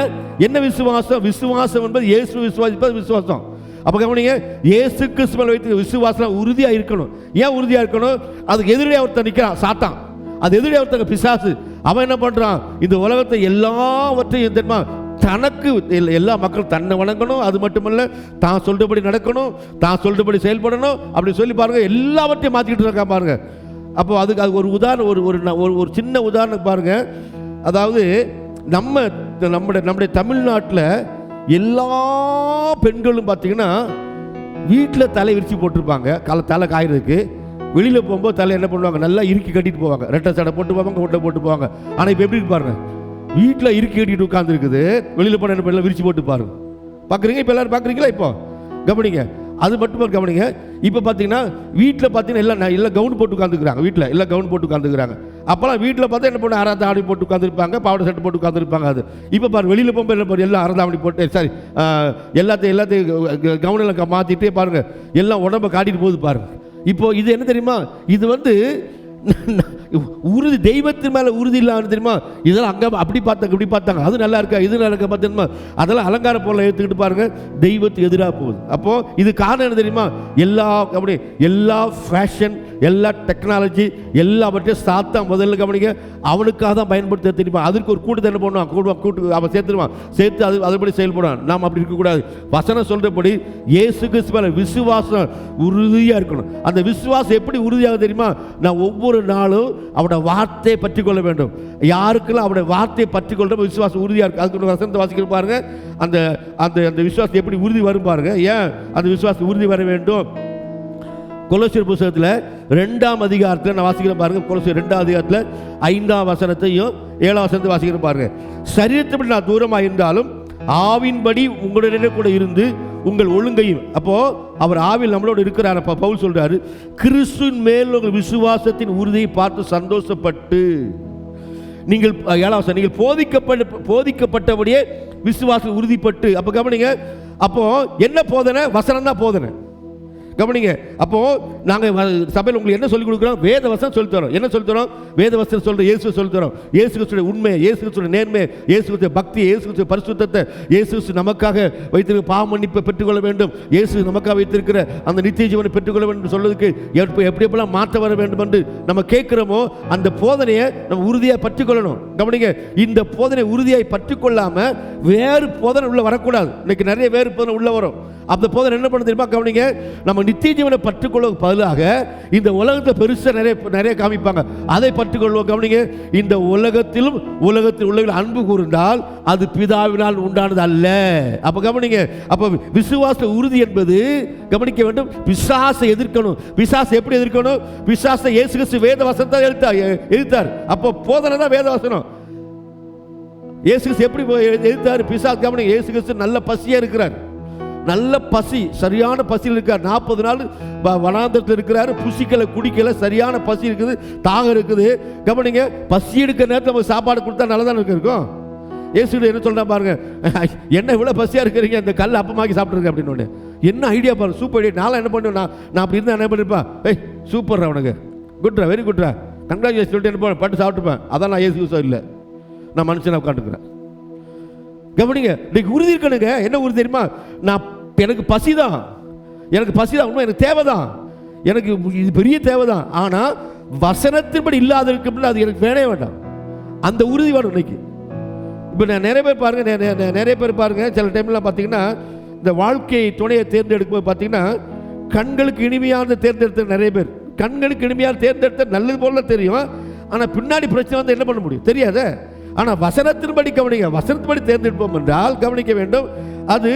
என்ன விசுவாசம்? விசுவாசம் என்பது இயேசு விசுவாசிப்பது விசுவாசம். அப்ப கவனிங்க, இயேசு கிறிஸ்துவில் வைத்து விசுவாசம் உறுதியா இருக்கணும். ஏன் உறுதியா இருக்கணும்? அதுக்கு எதிரே ஒருத்தர் நிற்கிறான், சாத்தான். அது எதிரே ஒருத்தங்க பிசாசு. அவன் என்ன பண்றான், இந்த உலகத்தை எல்லாவற்றையும் தெரியுமா, தனக்கு எல்லா மக்கள் தன்னை வணங்கணும், அது மட்டுமல்ல தான் சொல்றபடி நடக்கணும், தான் சொல்றபடி செயல்படணும் அப்படி சொல்லி பாருங்க, எல்லாவற்றையும் மாற்றிக்கிட்டு இருக்கான் பாருங்க. அப்போ அதுக்கு ஒரு உதாரணம், ஒரு சின்ன உதாரணம் பாருங்க. அதாவது நம்முடைய தமிழ்நாட்டில் எல்லா பெண்களும் பார்த்தீங்கன்னா வீட்டில் தலை விரிச்சு போட்டிருப்பாங்க, தலை காயறதுக்கு. வெளியில் போகும்போது தலை என்ன பண்ணுவாங்க, நல்லா இறுக்கி கட்டிட்டு போவாங்க, ரெட்டை சடை போட்டு போவாங்க, ஒட்டை போட்டு போவாங்க. ஆனால் இப்போ எப்படி பாருங்க, வீட்டில் இறுக்கி கட்டிட்டு உட்காந்துருக்குது, வெளியில் போன என்ன பண்ணலாம், விரிச்சு போட்டு பாருங்க. பார்க்குறீங்க, இப்போ எல்லாரும் பார்க்குறீங்களா? இப்போ கவனிங்க, அது மட்டும் கவனிங்க. இப்போ பார்த்தீங்கன்னா வீட்டில் பார்த்தீங்கன்னா எல்லாம் கவுன் போட்டு உட்காந்துருக்காங்க, வீட்டில் எல்லாம் கவுன் போட்டு உட்காந்துருக்காங்க. அப்போலாம் வீட்டில் பார்த்தா என்ன பண்ண, அறந்தாவணி போட்டு உட்காந்துருப்பாங்க, பாவடை சட்டை போட்டு உட்காந்துருப்பாங்க. அது இப்போ பாரு, வெளியில் போகும்போது என்ன பண்ணு, எல்லாம் அறந்தாவணி போட்டு, சாரி, எல்லாத்தையும் கவுனெல்லாம் மாற்றிட்டே பாருங்க, எல்லாம் உடம்பை காட்டிட்டு போகுது பாருங்க. இப்போ இது என்ன தெரியுமா, இது உறுதி, தெய்வத்தின் மேலே உறுதி இல்லாமல் தெரியுமா, இதெல்லாம் அங்கே அப்படி பார்த்தாங்க இப்படி பார்த்தாங்க, அது நல்லா இருக்கா இது நல்லா இருக்கா பார்த்தீங்கன்னா, அதெல்லாம் அலங்கார பொருளை எடுத்துக்கிட்டு பாருங்க, தெய்வத்துக்கு எதிராக போகுது. அப்போ இது காரணம் என்ன தெரியுமா, எல்லா ஃபேஷன், எல்லா டெக்னாலஜி எல்லாவற்றையும் சாத்தான் முதல்ல கவனிங்க அவனுக்காக தான் பயன்படுத்த தெரியுமா. அதற்கு ஒரு கூட்டத்தை என்ன பண்ணுவான், அவன் சேர்த்து அதுபடி செயல்படுவான். நாம் அப்படி இருக்கக்கூடாது. வசனம் சொல்றபடி இயேசு கிறிஸ்து மேல விசுவாசம் உறுதியாக இருக்கணும். அந்த விசுவாசம் எப்படி உறுதியாக தெரியுமா, நான் ஒவ்வொரு நாளும் அவருடைய வார்த்தையை பற்றி கொள்ள வேண்டும். யாருக்கெல்லாம் அவருடைய வார்த்தையை பற்றி கொள்ற விசுவாசம் உறுதியாக இருக்கு. அதுக்கு வசனத்தை வாசிக்கிற பாருங்க, அந்த அந்த விசுவாசம் எப்படி உறுதி வரும் பாருங்க. ஏன் அந்த விசுவாசம் உறுதி வர வேண்டும்? கொலோசியர் புத்தகத்தில் 2ஆம் அதிகாரத்தில் நான் வாசிக்கிறேன் பாருங்க. கொலோசியர் 2ஆம் அதிகாரத்தில் 5ஆம் வசனத்தையும் 7ஆம் வசனத்தை வாசிக்கிறேன் பாருங்க. சரீரத்தைப்படி நான் தூரமாக இருந்தாலும் ஆவின்படி உங்களுடைய கூட இருந்து உங்கள் ஒழுங்கையும், அப்போ அவர் ஆவில் நம்மளோட இருக்கிறார். பவுல் சொல்றாரு, கிறிஸ்துவின் மேல் உங்கள் விசுவாசத்தின் உறுதியை பார்த்து சந்தோஷப்பட்டு நீங்கள் 7ஆம் வசனம், நீங்கள் போதிக்கப்பட்டபடியே விசுவாசம் உறுதிப்பட்டு. அப்போ கவனிங்க, அப்போ என்ன போதனை? வசனம் தான் போதனை. கவனிங்க, அப்போ நாங்கள் சபையில் உங்களுக்கு என்ன சொல்லிக் கொடுக்குறோம்? வேத வசனம் சொல்லித் தரோம். என்ன சொல்லித் தரோம்? வேத வசனம் சொல்ற இயேசு சொல்லித் தரோம். இயேசு கிறிஸ்துவின் உண்மை, இயேசு கிறிஸ்துவின் நேர்மை, இயேசு கிறிஸ்துவின் பக்தி, இயேசு கிறிஸ்துவின் பரிசுத்தத்தை, இயேசு கிறிஸ்து நமக்காக வைத்திருக்கிற பாவ மன்னிப்பை பெற்றுக்கொள்ள வேண்டும், இயேசு நமக்காக வைத்திருக்கிற அந்த நித்திய ஜீவனை பெற்றுக்கொள்ள வேண்டும் சொல்றதுக்கு எப்படியெல்லாம் மாற்ற வர வேண்டும் என்று நம்ம கேட்கிறோமோ அந்த போதனையை நம்ம உறுதியாக பற்றிக்கொள்ளணும். கவனிங்க, இந்த போதனை உறுதியாக பற்றிக்கொள்ளாம வேறு போதனை உள்ள வரக்கூடாது. இன்னைக்கு நிறைய வேறு போதனை உள்ள வரும். அந்த போதனை என்ன பண்ண தெரியுமா? கவனிங்க, நம்ம நித்திய ஜீவனை பற்றுக்கொள்ள பதிலாக இந்த உலகத்தை பெருசா நிறைய காமிப்பாங்க, அதை பற்றுக்கொள்வோம். கவனிங்க, இந்த உலகத்தில் உள்ள அன்பு கூர்ந்தால் அது பிதாவினால் உண்டானது அல்ல. அப்ப கவனிங்க, அப்ப விசுவாச உறுதி என்பது கவனிக்க வேண்டும், பிசாசை எதிர்க்கணும். பிசாசை எப்படி எதிர்க்கணும்? பிசாசை இயேசு கிறிஸ்து வேத வசனத்தை எதிர்த்தார். அப்போ போதனை தான் வேத வசனம். இயேசு கிறிஸ்து எப்படி எதிர்த்தார்? பிசாசு கவனிங்க, இயேசு கிறிஸ்து நல்ல பசியா இருக்கிறார், நல்ல பசி, சரியான பசியில் இருக்கார். 40 நாள் வனாந்தரத்தில் இருக்கிறாரு, புசிக்கலை குடிக்கலை, சரியான பசி இருக்குது, தாகம் இருக்குது. கவனிங்க, பசி எடுக்கிற நேரத்தில் நம்ம சாப்பாடு கொடுத்தா நல்லதானே இருக்கும். இயேசு என்ன சொல்றா பாருங்க, என்ன இவ்வளோ பசியாக இருக்கிறீங்க, இந்த கல் அப்பமாக்கி சாப்பிட்ருங்க அப்படின்னு. என்ன ஐடியா பாருங்க, சூப்பர் ஐடியா. நானும் என்ன பண்ணுவேன், நான் அப்படி இருந்தால் என்ன பண்ணிருப்பேன், சூப்பர்ரா உனக்கு, குட்ரா, வெரி குட்ரா, கங்க்ராச்சுலேஷன் சொல்லிட்டு என்ன பட்டு சாப்பிட்டுப்பேன். அதான் நான் இயேசு கிறிஸ்து இல்லை, நான் மனுஷனை உட்காந்துக்கிறேன். கவனிங்க, இன்னைக்கு உறுதி இருக்கணுங்க. என்ன உறுதி தெரியுமா? எனக்கு பசிதான், உண்மை, எனக்கு தேவைதான், எனக்கு இது பெரிய தேவைதான். ஆனால் வசனத்தின்படி இல்லாத இருக்க அது எனக்கு வேணவே வேண்டாம். அந்த உறுதி வேணும் இன்னைக்கு. இப்போ நான் நிறைய பேர் பாருங்க, சில டைம்லாம் பார்த்தீங்கன்னா இந்த வாழ்க்கை துணையை தேர்ந்தெடுக்கும்போது பார்த்தீங்கன்னா கண்களுக்கு இனிமையான தேர்ந்தெடுத்த நிறைய பேர், கண்களுக்கு இனிமையான தேர்ந்தெடுத்த நல்லது போல தெரியும், ஆனால் பின்னாடி பிரச்சனை வந்து என்ன பண்ண முடியும் தெரியாத. ஆனால் வசனத்தின்படி கவனிங்க, வசனத்தின்படி தேர்ந்தெடுப்போம் என்றால் கவனிக்க வேண்டும், அது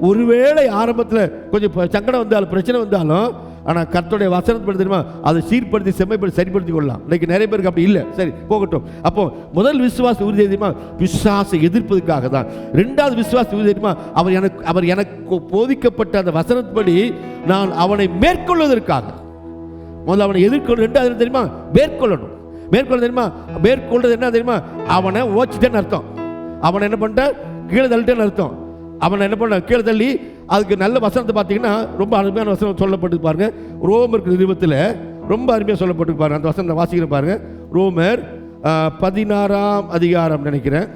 ஒருவேளை ஆரம்பத்தில் கொஞ்சம் சங்கடம் வந்தாலும் பிரச்சனை வந்தாலும், ஆனால் கர்த்தருடைய வசனத்தின்படி தெரியுமா அதை சீர்படுத்தி செம்மைப்படுத்தி சரிப்படுத்தி கொள்ளலாம். இன்னைக்கு நிறைய பேருக்கு அப்படி இல்லை, சரி போகட்டும். அப்போ முதல் விசுவாச உறுதி தெரியுமா? விசுவாசை எதிர்ப்பதற்காக தான். 2வது விசுவாச உறுதி தெரியுமா? அவர் எனக்கு போதிக்கப்பட்ட அந்த வசனத்தின்படி நான் அவனை மேற்கொள்வதற்காக. முதல்ல அவனை எதிர்கொள்ள, 2வது தெரியுமா? மேற்கொள்ளணும். மேற்கொள்ள தெரியுமா? மேற்கொள்றது என்ன தெரியுமா? அவனை ஓச்சிட்டேன்னு அர்த்தம். அவனை என்ன பண்ணிட்டேன்? கீழே தள்ளிட்டேன்னு அர்த்தம். அவனை என்ன பண்ண? கீழே தள்ளி. அதுக்கு நல்ல வசனத்தை பார்த்தீங்கன்னா ரொம்ப அருமையான வசனம் சொல்லப்பட்டு பாருங்க. ரோமர் நிருபத்தில் ரொம்ப அருமையாக சொல்லப்பட்டு பாருங்க. அந்த வசனத்தை வாசிக்கிற பாருங்க. ரோமர் 16ஆம் அதிகாரம் நினைக்கிறேன்.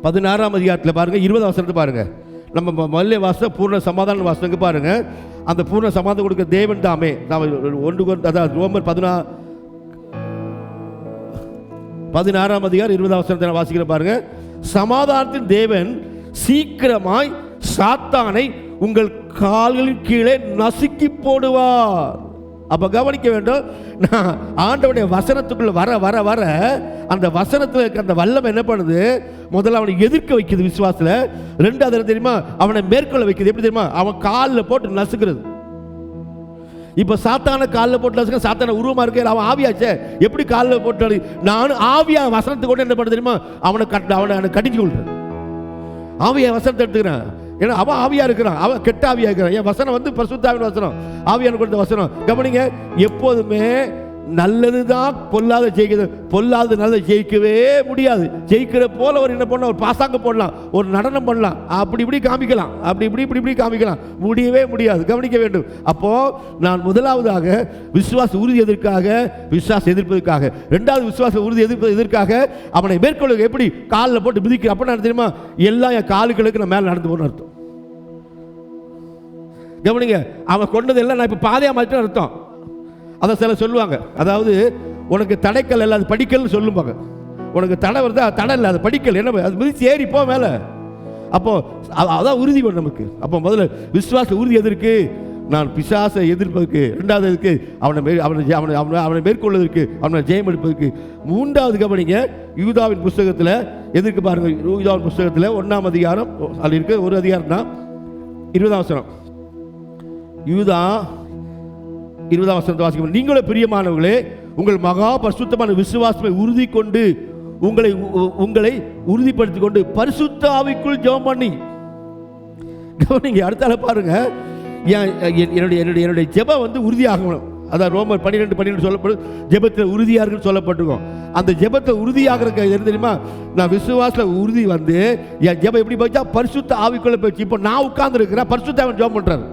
பதினாறாம் அதிகாரத்தில் பாருங்க, 20 வசனத்தை பாருங்க. நம்ம மல்லிய வாசம் பூர்ண சமாதான வாசனுக்கு பாருங்க. அந்த பூர்ண சமாதானம் கொடுக்க தேவன் தாமே. அதாவது ரோமர் 16ஆம் அதிகாரம் 20ஆம் வசனத்தை வாசிக்கிற பாருங்க. சமாதானத்தின் தேவன் சீக்கிரமாய் சாத்தானை உங்கள் கால்களின் கீழே நசுக்கி போடுவார். அப்ப கவனிக்க வேண்டும், நான் ஆண்டவருடைய வசனத்துக்குள்ள வர வர வர அந்த வசனத்தில் இருக்க அந்த வல்லமை என்ன பண்ணுது? முதல்ல அவனை எதிர்க்க வைக்குது விசுவாசத்துல. ரெண்டாவது தெரியுமா, அவனை மேற்கொள்ள வைக்குது. எப்படி தெரியுமா? அவன் காலில் போட்டு நசுக்கிறது. இப்ப சாத்தான காலில் போட்டு நசுக்க, சாத்தான உருவமா இருக்கு, அவன் ஆவியாச்சே, எப்படி காலில் போட்டு? நானும் ஆவியா வசனத்தை கொண்டு என்ன பண்ண தெரியுமா? அவனை கடிஞ்சு கொள்றேன். ஆவியா வசனத்தை எடுத்துக்கிறேன். ஏன்னா அவன் ஆவியா இருக்கிறான், அவன் கெட்ட ஆவியா இருக்கிறான். என் வசனம் வந்து பரிசுத்தாவின் வசனம், ஆவியான கொடுத்த வசனம். கவனிங்க, எப்போதுமே நல்லதுதான் பொல்லாத ஜெயிக்கிறது, பொல்லாத நல்லதை ஜெயிக்கவே முடியாது. ஜெயிக்கிற போல ஒரு என்ன பண்ணலாம், ஒரு பாசாங்க போடலாம், ஒரு நடனம் பண்ணலாம், அப்படி இப்படி காமிக்கலாம், அப்படி இப்படி காமிக்கலாம், முடியவே முடியாது. கவனிக்க வேண்டும். அப்போ நான் முதலாவதாக விசுவாச உறுதி எதற்காக? விசுவாச எதிர்ப்பதற்காக. ரெண்டாவது விசுவாச உறுதி எதிர்ப்பது எதற்காக? அவனை மேற்கொள்ள எப்படி காலில் போட்டு மிதிக்க. அப்ப நான் தெரியுமா, எல்லாம் என் காலுகளுக்கு நான் மேலே நடந்து போன அர்த்தம். கவனிங்க, அவன் கொண்டது எல்லாம் நான் இப்ப பாதையா மாற்றி அர்த்தம். அதை சில சொல்லுவாங்க, அதாவது உனக்கு தடைக்கல் இல்லை அது படிக்கல்னு சொல்லுவாங்க. உனக்கு தடை வருதா, தடை இல்லை அது படிக்கல், என்ன அது மிதிச்சு ஏறி போ மேலே. அப்போ அதான் உறுதி வேணும் நமக்கு. அப்போ முதல்ல விசுவாச உறுதி எதற்கு? நான் பிசாசை எதிர்ப்பதற்கு. ரெண்டாவது எதுக்கு? அவனை மேற்கொள்வதற்கு, அவனை ஜெயம் எடுப்பதற்கு. மூன்றாவது கவனிங்க, யூதாவின் புஸ்தகத்தில் எதற்கு பாருங்க. யூதாவின் புஸ்தகத்தில் 1ஆம் அதிகாரம் அதில் இருக்கு, ஒரு அதிகாரம் தான், 20ஆம் வசனம். யூதா 20ஆம் வசனத்தை வாசிக்கும். நீங்களே பிரியமானவர்களே, உங்கள் மகா பரிசுத்தமான விசுவாசத்தை உறுதி கொண்டு உங்களை உறுதிப்படுத்திக் கொண்டு பரிசுத்த ஆவிக்குள் ஜெபம் பண்ணி. கவனிங்க, அடுத்தால பாருங்க, என்னுடைய ஜெபம் வந்து உறுதியாகணும். அதான் ரோமர் 12:12 சொல்லப்படும், ஜெபத்தில் உறுதியாக சொல்லப்பட்டிருக்கும். அந்த ஜெபத்தை உறுதியாக என்ன தெரியுமா? நான் விசுவாசத்தில் உறுதி வந்து என் ஜெபம் எப்படி போச்சா? பரிசுத்த ஆவிக்குள்ள போச்சு. இப்போ நான் உட்கார்ந்து இருக்கிறேன், பரிசுத்த ஆவின் ஜெபம் பண்றாரு.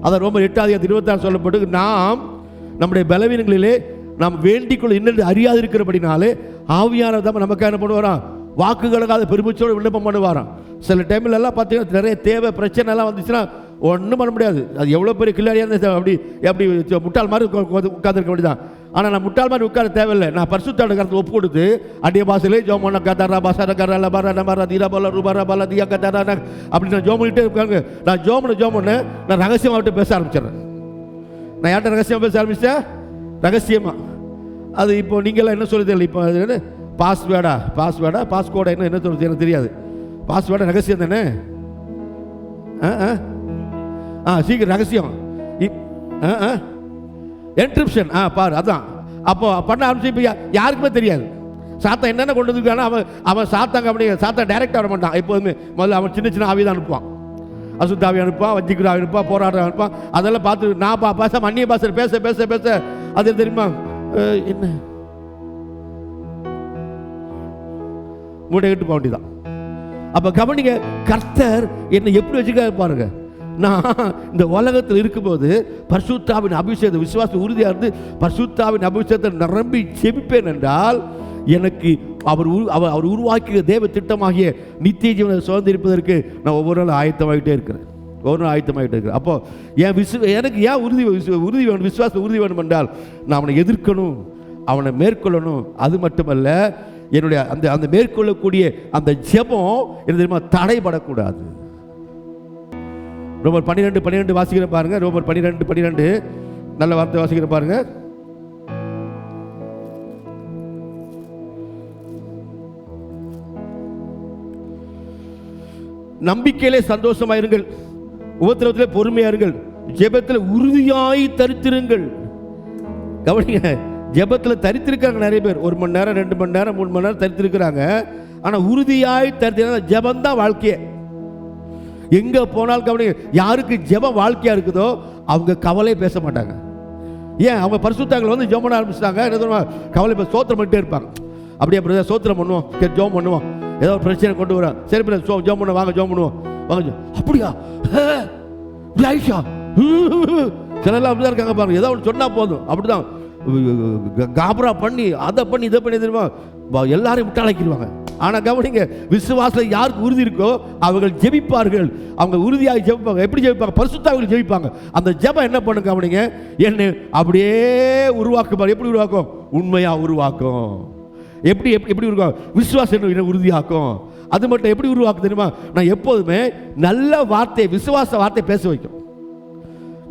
அதான் ரோமர் 8:26 சொல்லப்பட்டு, நாம் நம்முடைய பலவீனங்களிலே நாம் வேண்டிக்கொள்ள இன்னும் அறியாது இருக்கிறபடினாலே ஆவியானவர் நமக்கு என்ன பண்ணுவாராம்? வாக்குகளுக்காக பெருமிச்சோடு விண்ணப்பம் பண்ணுவாராம். சில டைம்ல எல்லாம் பார்த்தீங்கன்னா நிறைய தேவை பிரச்சனை எல்லாம் வந்துச்சுன்னா ஒன்றும் பண்ண முடியாது. அது எவ்வளோ பெரிய கில்லாடியாக இருந்தால் அப்படி முட்டாள் மாதிரி உட்காந்துருக்க வேண்டியதான். ஆனால் நான் முட்டாள் மாதிரி உட்கார தேவையில்லை. நான் பரிசுத்தாவின் கருத்தை ஒப்பு கொடுத்து அடிய பாசையிலே ஜோம் பண்ண கதாரா பாசார கரா லபாரா நமாரா தீராபால ரூபாரா பாலா தியா கதாரா அப்படி நான் ஜோம் பண்ணிகிட்டே இருக்காங்க. நான் ஜோம் பண்ண நான் ரகசியமாகிட்டு பேச ஆரம்பிச்சிடறேன். நான் யார்கிட்ட ரகசியமாக பேச ஆரம்பிச்சேன்? ரகசியமாக. அது இப்போ நீங்களாம் என்ன சொல்லி தெரியல. இப்போ அது என்ன பாஸ்வேர்டா பாஸ்கோடா என்ன சொல்லுது எனக்கு தெரியாது. பாஸ்வேர்டா ரகசியம் தானே. சீக்கிரம் ரகசியம் என்கிரிப்ஷன் பாரு, அதான். அப்போ பண்ண ஆரம்பிச்சு இப்போ யாருக்குமே தெரியாது. சாத்தா என்னென்ன கொண்டு வந்துருக்கானா அவன் சாத்தாங்க அப்படி சாத்தா டைரக்டாக வர மாட்டான். எப்போதுமே முதல்ல அவன் சின்ன ஆவி தான் அனுப்புவான். அசுத்தாவி அனுப்புவான், வஞ்சிக்கிற ஆவி அனுப்புவான், போராட்டம் அனுப்புவான். அதெல்லாம் பார்த்து நான் பேச அந்நிய பாச பேச அது தெரியுமா என்ன மூட்டை கட்டு போக வேண்டியதான். அப்ப கவனிங்க, கர்த்தர் என்னை எப்படி வச்சுக்க பாருங்க. நான் இந்த உலகத்தில் இருக்கும்போது பரிசுத்தாவின் அபிஷேகத்தை விசுவாச உறுதியாக இருந்து பரிசுத்தாவின் அபிஷேகத்தை நிரம்பி செபிப்பேன் என்றால் எனக்கு அவர் உருவாக்கிய தேவ திட்டமாகிய நித்திய ஜீவனை சுதந்திரிப்பதற்கு நான் ஒவ்வொரு நாளும் ஆயத்தமாகிட்டே இருக்கிறேன். அப்போ எனக்கு ஏன் உறுதி வேணும், விசுவாச உறுதி வேணும் என்றால் நான் அவனை எதிர்க்கணும், அவனை மேற்கொள்ளணும். அது மட்டுமல்ல, என்னுடைய அந்த மேற்கொள்ளக்கூடிய அந்த ஜெபம் என்ன தெரியுமா, தடைபடக்கூடாது. ரோமர் 12:12 வாசிக்கிற பாருங்க. ரோமர் 12:12 நல்ல வார்த்தை வாசிக்கிற பாருங்க. நம்பிக்கையிலே சந்தோஷமாயிருங்கள், உபத்திரவத்திலே பொறுமையாருங்கள், ஜெபத்தில் உறுதியாய் தரித்திருங்கள். கவனிங்க, ஜெபத்தில் தரித்திருக்காங்க நிறைய பேர். 1 மணி நேரம் 2 மணி நேரம் 3 மணி நேரம் தரித்திருக்கிறாங்க. ஆனால் உறுதியாய் தரித்திருக்காங்க. ஜெபம் தான் வாழ்க்கையே. எங்க போனாலும் கவனிங்க, யாருக்கு ஜெபம் வாழ்க்கையா இருக்குதோ அவங்க கவலை பேச மாட்டாங்க. ஏன்? அவங்க பரிசுத்தங்களை வந்து ஜெபம் பண்ண ஆரம்பிச்சிட்டாங்க. என்ன தெரியுமா, கவலை பேச சோத்திரம் பண்ணிட்டே இருப்பாங்க. அப்படியே பிரதர் சோத்திரம் பண்ணுவோம், ஜெபம் பண்ணுவோம், ஏதோ ஒரு பிரச்சனை கொண்டு வரோம், சரி பிரதர் ஜெபம் பண்ண வாங்க, ஜெபம் பண்ணுவோம் வாங்க. அப்படியா ஆயிஷா சிலர்லாம் அப்படிதான் இருக்காங்க பாருங்க. ஏதோ ஒன்று சொன்னா போதும் அப்படிதான் காபரா பண்ணி அதை பண்ணி இதை பண்ணி தெரியுமா எல்லாரையும் முட்டாளைக்கிடுவாங்க. ஆனால் கவனிங்க, விசுவாசம் யாருக்கு உறுதி இருக்கோ அவர்கள் ஜெபிப்பார்கள். அவங்க உறுதியாக ஜெபிப்பாங்க. எப்படி ஜெபிப்பாங்க? பரிசுத்தாவில ஜெபிப்பாங்க. அந்த ஜெபம் என்ன பண்ணுங்க கவனிங்க, என்ன அப்படியே உருவாக்குப்பார். எப்படி உருவாக்கும்? உண்மையாக உருவாக்கும். எப்படி எப்படி எப்படி உருவாக்கும்? விசுவாசம் என்ன உறுதியாக்கும். அது மட்டும் எப்படி உருவாக்கும் தெரியுமா? நான் எப்போதுமே நல்ல வார்த்தை, விசுவாச வார்த்தை பேச வைக்கும்.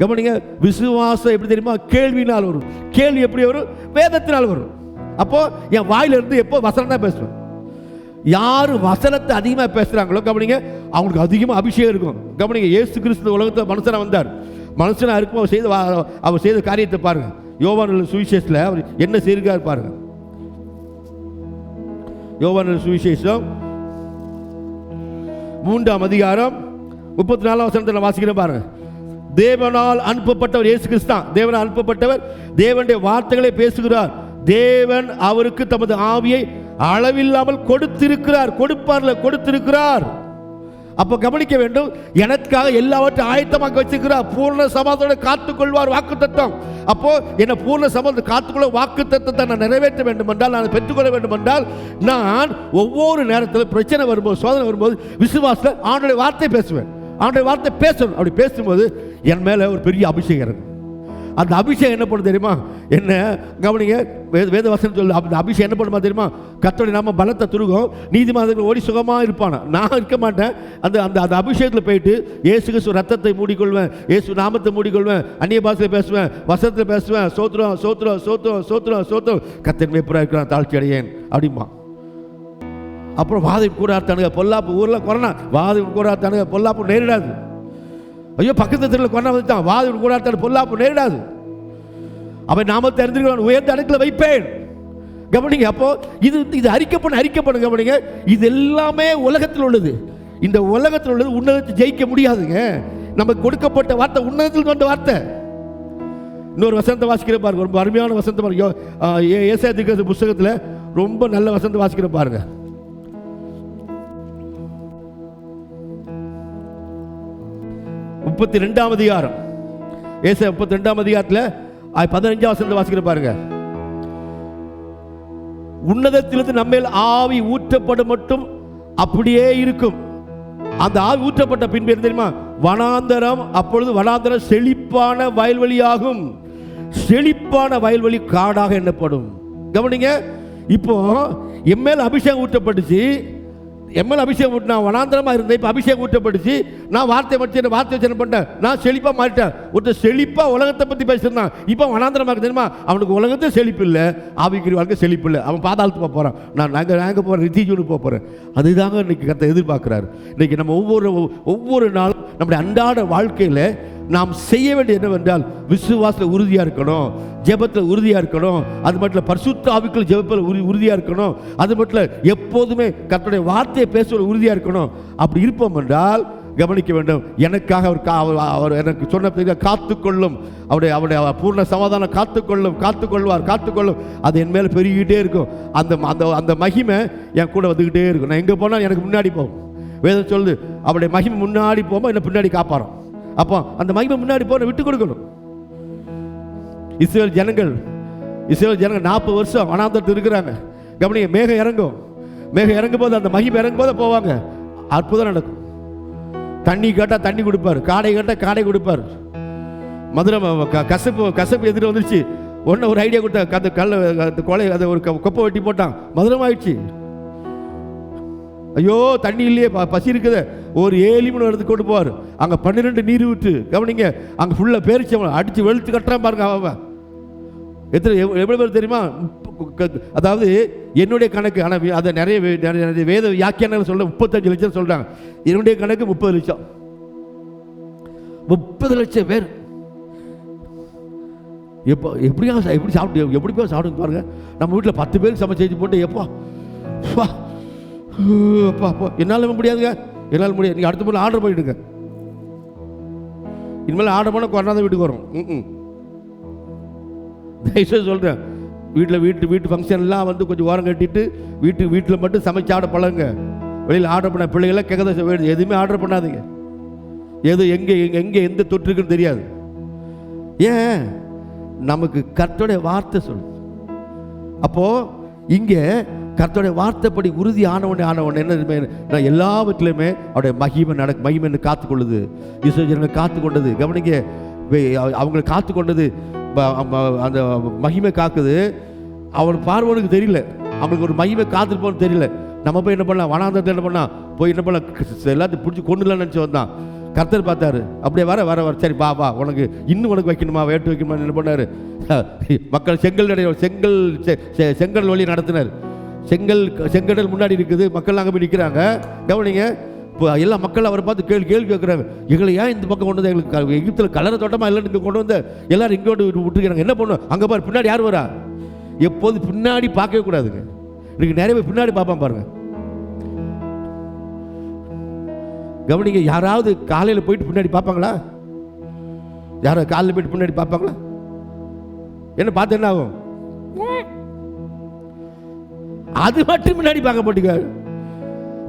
கவனிங்க, விசுவாசம் எப்படி தெரியுமா? கேள்வினால் வரும். கேள்வி எப்படி வரும்? வேதத்தினால் வரும். அப்போ என் வாயிலிருந்து எப்போ வசனம் தான் பேசுவேன். யார் வசனத்தை அதிகமாக பேசுகிறாங்களோ கவனிங்க, அவங்களுக்கு அதிகமாக அபிஷேகம் இருக்கும். கவனிங்க, இயேசு கிறிஸ்து உலகத்தில் மனுஷனாக வந்தார். மனுஷனாக இருக்கும் அவர் செய்த காரியத்தை பாருங்க. யோவான் சுவிசேஷத்தில் அவர் என்ன செய்திருக்காரு பாருங்க. யோவான் சுவிசேஷம் 3ஆம் அதிகாரம் 34ஆம் வசனத்தில் வாசிக்கிறேன் பாருங்க. தேவனால் அனுப்பப்பட்டவர் இயேசு கிறிஸ்து தான். தேவனால் அனுப்பப்பட்டவர் தேவனுடைய வார்த்தைகளை பேசுகிறார். தேவன் அவருக்கு தமது ஆவியை அளவில்லாமல் கொடுத்திருக்கிறார். கொடுத்திருக்கிறார். அப்ப கவனிக்க வேண்டும், எனக்காக எல்லாவற்றையும் ஆயத்தமாக வச்சிருக்கிறார். பூர்ண சமாதானத்தோட காத்துக்கொள்வார் வாக்குத்தத்தம். அப்போ என்ன பூர்ண சமாதானத்தை காத்துக்கொள்ள வாக்குத்தத்தத்தை நான் நிறைவேற்ற வேண்டும் என்றால், நான் பெற்றுக்கொள்ள வேண்டும் என்றால், நான் ஒவ்வொரு நேரத்தில் பிரச்சனை வரும்போது, சோதனை வரும்போது விசுவாசத்தில் ஆண்டவருடைய வார்த்தை பேசுவேன். ஆண்டவருடைய வார்த்தை பேசணும். அப்படி பேசும்போது என் மேல ஒரு பெரிய அபிஷேகம் இருக்கு. அந்த அபிஷேகம் என்ன பண்ணும் தெரியுமா? என்ன கவனிங்க, வேதவசனம் சொல்லு. அந்த அபிஷேகம் என்ன பண்ணுமா தெரியுமா? கர்த்தருடைய நாம பலத்தை துருகும், நீதிமான்கள் ஓடி சுகமாக இருப்பானா. நான் இருக்க மாட்டேன். அந்த அந்த அந்த அபிஷேகத்தில் போயிட்டு இயேசு கிறிஸ்து ரத்தத்தை மூடிக்கொள்வேன், இயேசு நாமத்தை மூடிக்கொள்வேன், அந்நிய பாஷையில் பேசுவேன், வசனத்தில் பேசுவேன். சோத்திரம் சோத்திரம் சோத்திரம் சோத்திரம் சோத்திரம், கர்த்தர் மேய்ப்பராக இருக்கிறான், தாழ்ச்சி அடையேன் அப்படிமா. அப்புறம் வாதை கூடாத்தானுங்க பொல்லாப்பு. ஊரில் கொரோனா, வாதை கூடாத்தானுங்க பொல்லாப்பு நேரிடாது. ஐயோ, பக்கத்து தெருவில் கொரோனா வந்துட்டான், வாதை கூடாத்தானு பொல்லாப்பு நேரிடாது. அவன் நாமத்தை அறிந்திருக்கிறான், உயர்ந்த அடுக்கில் வைப்பேன். கவனிங்க, அப்போ இது அறிக்கப்படும். கவனிங்க, இது எல்லாமே உலகத்தில் உள்ளது. இந்த உலகத்தில் உள்ளது உன்னதத்தை ஜெயிக்க முடியாதுங்க. நமக்கு கொடுக்கப்பட்ட வார்த்தை உன்னதத்தில் வந்த வார்த்தை. இன்னொரு வசனத்தை வாசிக்கிற பாருங்க, ரொம்ப அருமையான வசனத்தை பாருங்க. ஏசாயா தீர்க்கதரிசி புஸ்தகத்தில் ரொம்ப நல்ல வசனத்தை வாசிக்கிற பாருங்க. 32ஆம் அதிகாரம், ஏசாயா 32ஆம் அதிகாரத்தில் 15ஆம் வசனத்தை வாசிக்கிற பாருங்க. உன்னதத்திலிருந்து நம்மேல் ஆவி ஊற்றப்படும் மட்டும் அப்படியே இருக்கும். அந்த ஆவி ஊற்றப்பட்ட பின்பு என்ன தெரியுமா? வனாந்தரம், அப்பொழுது வனாந்தரம் செழிப்பான வயல்வெளியாகும். செழிப்பான வயல்வெளி காடாக எண்ணப்படும். கவனிங்க, இப்போ எம்மேல் அபிஷேகம் ஊற்றப்பட்டுச்சு. எம்எல் அபிஷேகம் ஊட்டினா வனாந்தரமாக இருந்தேன். இப்போ அபிஷேகம் ஊற்றப்பட்டுச்சு. நான் வார்த்தை வச்சு பண்ணிட்டேன். நான் செழிப்பாக மாறிட்டேன். ஒருத்தர் செழிப்பாக உலகத்தை பற்றி பேசியிருந்தான். இப்போ வனாந்தரமாக இருக்கு தெரியுமா? அவனுக்கு உலகத்தை செழிப்பு இல்லை, ஆவிக்குரிய வாழ்க்கை செழிப்பு இல்லை. அவன் பாதாளத்துக்கு போக போகிறான். நாங்கள் போகிறேன், ரித்தீஜூனுக்கு போக போகிறேன். அதுதாங்க இன்னைக்கு கர்த்தர் எதிர்பார்க்குறாரு. இன்னைக்கு நம்ம ஒவ்வொரு நாளும் நம்முடைய அன்றாட வாழ்க்கையில் நாம் செய்ய வேண்டியது என்னவென்றால், விசுவாசத்தில் உறுதியாக இருக்கணும், ஜெபத்தில் உறுதியாக இருக்கணும், அது மட்டும் பரிசுத்த ஆவிக்குள் ஜெபத்தில் உறுதியாக இருக்கணும், அது மட்டும் எப்போதுமே கர்த்தருடைய வார்த்தையை பேசுவது உறுதியாக இருக்கணும். அப்படி இருப்போம் என்றால் கவனிக்க வேண்டும், எனக்காக அவர் எனக்கு சொன்ன காத்துக்கொள்ளும், அவருடைய பூர்ண சமாதானம் காத்துக்கொள்ளும். அது என் மேலே பெருகிக்கிட்டே இருக்கும். அந்த மகிமை என் கூட வந்துக்கிட்டே இருக்கும். நான் எங்கே போனால் எனக்கு முன்னாடி போகும். வேதம் சொல்லுது, அவருடைய மகிமை முன்னாடி போகும்போது என்ன பின்னாடி காப்பாறோம். அப்போ அந்த மகிமை முன்னாடி போன விட்டு கொடுக்கணும். இஸ்ரேல் ஜனங்கள் 40 வருஷம் வனாந்தரத்தில் இருக்கிறாங்க. கவனிங்க, மேகம் இறங்கும் போது, அந்த மகிமை இறங்கும் போது போவாங்க. அற்புதம் நடக்கும். தண்ணி கேட்டால் தண்ணி கொடுப்பார், காடை கேட்டால் காடை கொடுப்பார். மதுரை கசப்பு எதிர வந்துருச்சு. ஒரு ஐடியா கொடுத்தா, அந்த கொலை அதை ஒரு கொப்பை வெட்டி போட்டான், மதுரம் ஆயிடுச்சு. ஐயோ, தண்ணி இல்லையே, பசி இருக்குது. ஒரு 7 மணி நேரத்துக்கு கொண்டு போவார். அங்கே 12 நீர் விட்டு, கவனிங்க, அங்கே ஃபுல்லாக பேரிச்சவன் அடித்து வெளுத்து கட்டுறான் பாருங்க. அவன் எவ்வளோ பேர் தெரியுமா? அதாவது என்னுடைய கணக்கு, ஆனால் அதை நிறைய வேத வியாக்கியானங்கள் சொல்ல 35 லட்சம் சொல்கிறாங்க. என்னுடைய கணக்கு 30 லட்சம். 30 லட்சம் பேர் எப்படி சாப்பிடுங்க பாருங்க. நம்ம வீட்டில் 10 பேருக்கு சமைச்சு போட்டு என்னால் முடியாதுங்க, என்னால் முடியாது. நீங்கள் அடுத்த முறை ஆர்டர் பண்ணிவிடுங்க. இனிமேல் ஆர்டர் பண்ண கொண்டாந்து வீட்டுக்கு வரும். தயவுசெய்து சொல்கிறேன், வீட்டு ஃபங்க்ஷன்லாம் வந்து கொஞ்சம் ஓரம் கட்டிட்டு வீட்டில் மட்டும் சமைச்சு ஆட பழங்க. வெளியில் ஆர்டர் பண்ண பிள்ளைகள்லாம் கேட்க எதுவுமே ஆர்டர் பண்ணாதீங்க. எங்கே எந்த தொற்று இருக்குன்னு தெரியாது. ஏன்? நமக்கு கர்த்தருடைய வார்த்தை சொல்லு. அப்போது இங்கே கர்த்தருடைய வார்த்தைப்படி உறுதி ஆனவனே என்ன எல்லாவற்றிலுமே அவருடைய மகிமை காத்துக்கொள்ளுது. இஸ்ரவேலர்களை காத்துக்கொண்டது. கவனிங்க, அவங்களை காத்துக்கொண்டது, அந்த மகிமை காக்குது. அவனுக்கு பார்வனுக்கு தெரியல, அவங்களுக்கு ஒரு மகிமை காத்திருப்போன்னு தெரியல. நம்ம போய் என்ன பண்ணலாம், வனாந்தரத்தில் என்ன பண்ணலாம், போய் என்ன பண்ணலாம், எல்லாத்தையும் பிடிச்சி கொண்டுலான்னு நினச்சி வந்தான். கர்த்தர் பார்த்தாரு, அப்படியே வர வர வர சரி வா வா, உனக்கு இன்னும் உனக்கு வைக்கணுமா, வேட்டு வைக்கணுமா, என்ன பண்ணார், மக்கள் செங்கல் வழி நடத்தினார். செங்கடல் முன்னாடி இருக்குது, மக்கள் அங்கே போய் நிற்கிறாங்க. கவனிங்க, இப்போ எல்லா மக்கள் அவரை பார்த்து கேள்வி கேட்குறாங்க, எங்களை ஏன் இந்த பக்கம் கொண்டு வந்து, எங்களுக்கு எகிப்தில் கலர தோட்டமாக இல்லை இங்கே கொண்டு வந்து எல்லாரும் இங்கோட்டு விட்டுருக்கிறாங்க, என்ன பண்ணுவோம், அங்கே பாரு பின்னாடி யார் வரா. எப்போது பின்னாடி பார்க்கவே கூடாதுங்க. இன்னைக்கு நிறைய பேர் பின்னாடி பார்ப்பான் பாருங்க. கவனிங்க, யாராவது காலையில் போயிட்டு பின்னாடி பார்ப்பாங்களா? யாராவது காலையில் போயிட்டு பின்னாடி பார்ப்பாங்களா? என்ன பார்த்து என்ன ஆகும்? அது மட்டும் பின்னாடி பார்க்க மாட்டீங்க.